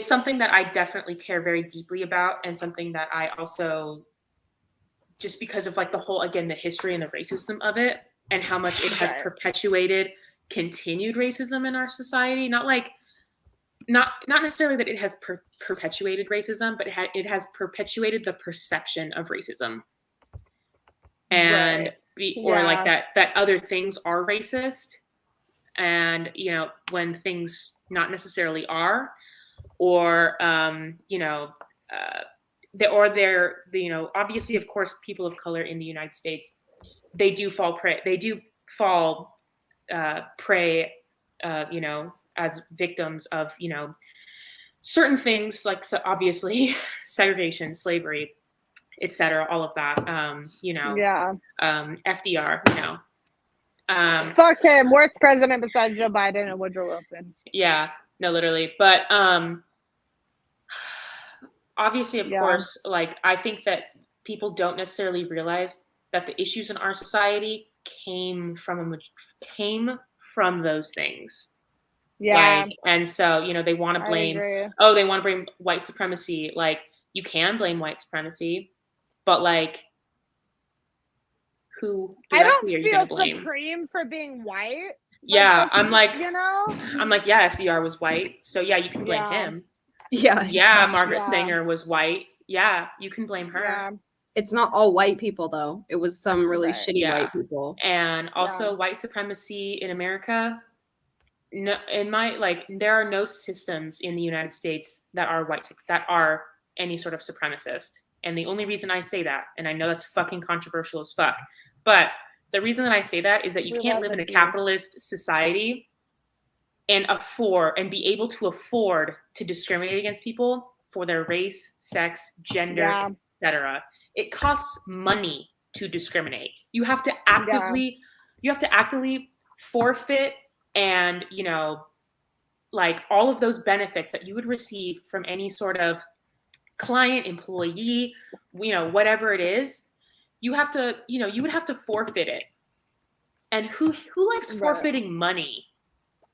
something that I definitely care very deeply about, and something that I also, just because of like the whole, again, the history and the racism of it, and how much it has perpetuated continued racism in our society. Not necessarily that it has perpetuated racism, but it has perpetuated the perception of racism, and or like that other things are racist, and, you know, when things not necessarily are, or you know, they're, you know, obviously, of course, people of color in the United States, they do fall prey, you know, as victims of, you know, certain things, like, so obviously segregation, slavery, etc., all of that, you know, FDR, you know, fuck him, worst president besides Joe Biden and Woodrow Wilson. No, literally. But obviously, of course, like I think that people don't necessarily realize that the issues in our society came from those things. Yeah. Like, and so, you know, they want to blame, they want to blame white supremacy. Like, you can blame white supremacy, but like, who directly are you going to blame? I don't feel supreme for being white. Yeah, I'm like, you know? I'm like, yeah, FDR was white. So yeah, you can blame him. Yeah. Yeah, Margaret Sanger was white. Yeah, you can blame her. Yeah. It's not all white people, though. It was some really shitty white people. And also white supremacy in America. No, there are no systems in the United States that are any sort of supremacist. And the only reason I say that, and I know that's fucking controversial as fuck, but the reason that I say that is that you can't live in a capitalist society and be able to afford to discriminate against people for their race, sex, gender, etc. It costs money to discriminate. You have to actively forfeit, and, you know, like all of those benefits that you would receive from any sort of client, employee, you know, whatever it is, you have to, you know, you would have to forfeit it. And who likes forfeiting money?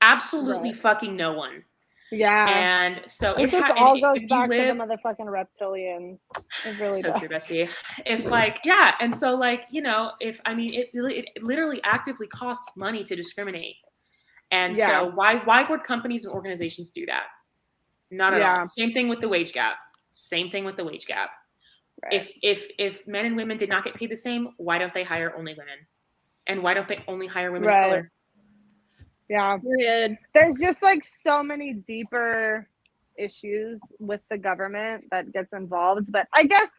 Absolutely fucking no one. Yeah. And so it just all goes back to the motherfucking reptilians. It really does. So true, Bessie. If and so like, you know, it literally actively costs money to discriminate. And so why would companies and organizations do that? Not at all. Same thing with the wage gap. Right. If men and women did not get paid the same, why don't they hire only women? And why don't they only hire women of color? Yeah. Period. There's just like so many deeper issues with the government that gets involved. But I guess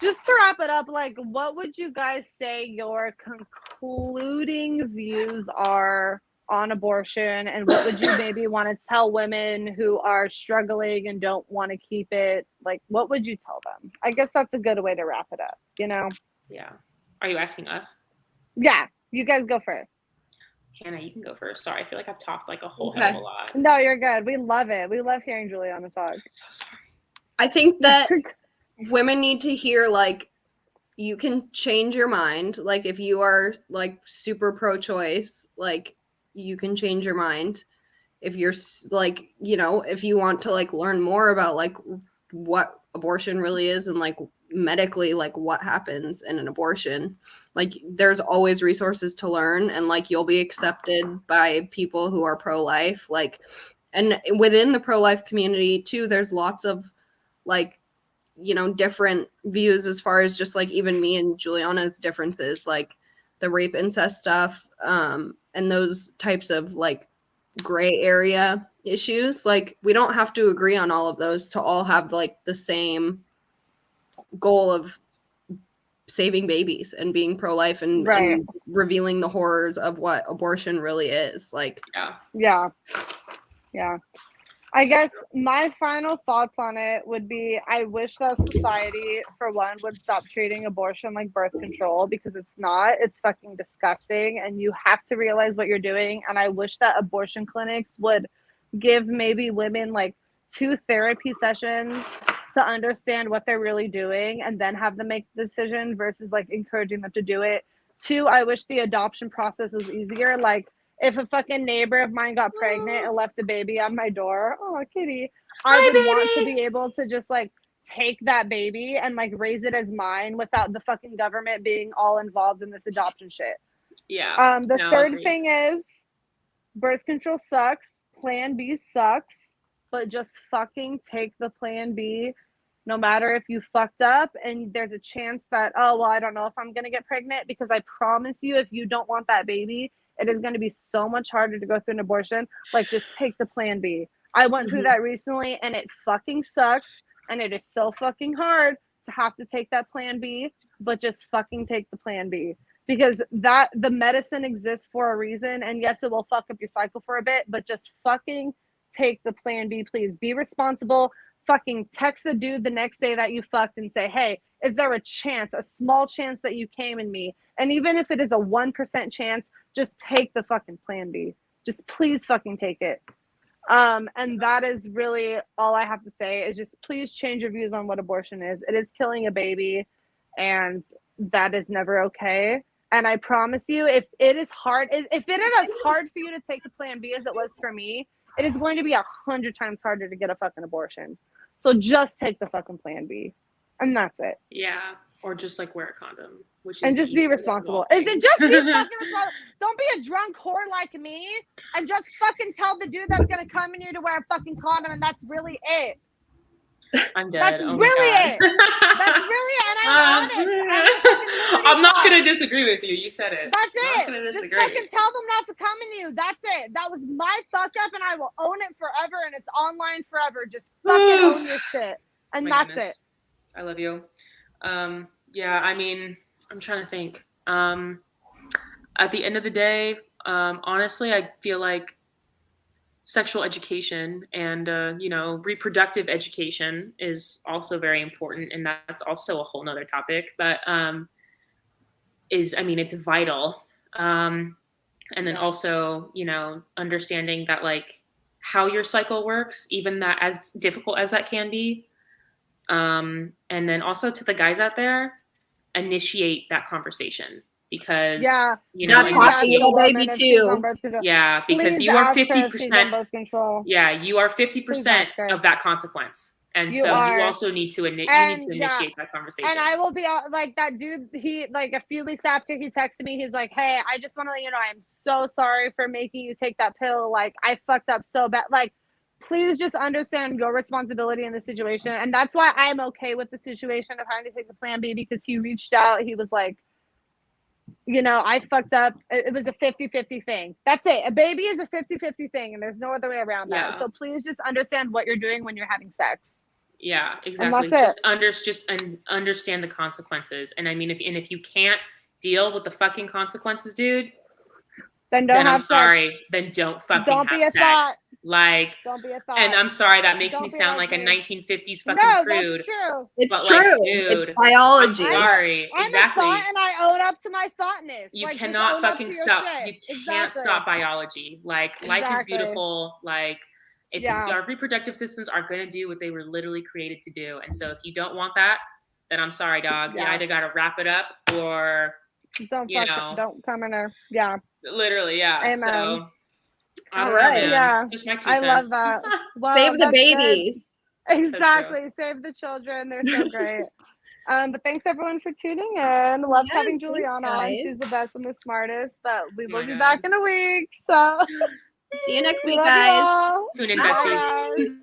just to wrap it up, like, what would you guys say your concluding views are on abortion, and what would you maybe want to tell women who are struggling and don't want to keep it? Like, what would you tell them? I guess that's a good way to wrap it up, you know? Yeah. Are you asking us? Yeah. You guys go first. Hannah, you can go first. Sorry, I feel like I've talked like a whole hell of a lot. No, you're good. We love it. We love hearing Juliana talk. I'm so sorry. I think that women need to hear, like, you can change your mind. Like, if you are, like, super pro-choice, like, you can change your mind. If you're, like, you know, if you want to, like, learn more about, like, what abortion really is and, like, medically, like, what happens in an abortion, like, there's always resources to learn, and, like, you'll be accepted by people who are pro-life, like, and within the pro-life community too, there's lots of, like, you know, different views as far as just, like, even me and Juliana's differences, like the rape incest stuff, and those types of, like, gray area issues. Like, we don't have to agree on all of those to all have, like, the same goal of saving babies and being pro-life and revealing the horrors of what abortion really is. Like, yeah. I guess my final thoughts on it would be, I wish that society, for one, would stop treating abortion like birth control, because it's not. It's fucking disgusting, and you have to realize what you're doing. And I wish that abortion clinics would give maybe women like 2 therapy sessions to understand what they're really doing, and then have them make the decision versus like encouraging them to do it. 2, I wish the adoption process was easier. Like, if a fucking neighbor of mine got pregnant and left the baby on my door, oh, kitty, I would want to be able to just like take that baby and like raise it as mine without the fucking government being all involved in this adoption shit. Yeah. The third thing is, birth control sucks. Plan B sucks, but just fucking take the Plan B. No matter if you fucked up and there's a chance that, oh, well, I don't know if I'm going to get pregnant, because I promise you, if you don't want that baby, it is going to be so much harder to go through an abortion. Like, just take the Plan B. I went through that recently, and it fucking sucks. And it is so fucking hard to have to take that Plan B, but just fucking take the Plan B. Because the medicine exists for a reason. And yes, it will fuck up your cycle for a bit, but just fucking take the Plan B, please. Be responsible. Fucking text the dude the next day that you fucked and say, hey, is there a chance, a small chance that you came in me? And even if it is a 1% chance, just take the fucking Plan B. Just please fucking take it. And that is really all I have to say is just please change your views on what abortion is. It is killing a baby, and that is never okay. And I promise you, if it is as hard for you to take the Plan B as it was for me, it is going to be 100 times harder to get a fucking abortion. So just take the fucking Plan B, and that's it. Yeah, or just like wear a condom, which is and just be responsible. Is it just be fucking responsible? Don't be a drunk whore like me, and just fucking tell the dude that's gonna come in here to wear a fucking condom, and that's really it. I'm dead. That's really it. That's really it. And I'm honest. I'm not gonna disagree with you. You said it. That's I'm it. not gonna disagree. Just fucking tell them not to come in you. That's it. That was my fuck up, and I will own it forever, and it's online forever. Just fucking own your shit, and that's it. I love you. Yeah, I mean, I'm trying to think. At the end of the day, honestly, I feel like sexual education and reproductive education is also very important, and that's also a whole nother topic. But it's vital. And then also, understanding that like how your cycle works, even that as difficult as that can be. And then also to the guys out there, initiate that conversation. Because that's hospital baby too. Yeah, because you are 50%. Yeah, you are 50% of that consequence, and you also need to initiate that conversation. And I will be like that dude. He like a few weeks after he texted me, he's like, "Hey, I just want to let you know I'm so sorry for making you take that pill. Like I fucked up so bad. Like please just understand your responsibility in the situation." And that's why I'm okay with the situation of having to take the Plan B, because he reached out. He was like, I fucked up. It was a 50-50 thing. That's it. A baby is a 50-50 thing, and there's no other way around that. So please just understand what you're doing when you're having sex. Yeah, exactly. Just understand the consequences. And I mean, if you can't deal with the fucking consequences, dude, then I'm sorry. Then don't fucking have sex. Thought. Like, don't be a thought. And I'm sorry, that makes me sound like a 1950s fucking prude. That's true. It's true. Like, dude, it's biology. I'm sorry. I'm exactly. a thought, and I own up to my thoughtness. You cannot fucking stop. You can't stop biology. Like, life is beautiful. Like, our reproductive systems are going to do what they were literally created to do. And so if you don't want that, then I'm sorry, dog. You either got to wrap it up or don't come in there. Yeah. Literally, yeah. Amen. So, all right. Yeah. Just my 2 cents. I love that. Well, save the babies. Good. Exactly. Save the children. They're so great. But thanks everyone for tuning in. Love having Juliana on. She's the best and the smartest. But we will be back in a week. So see you next week, guys. Tune in, besties.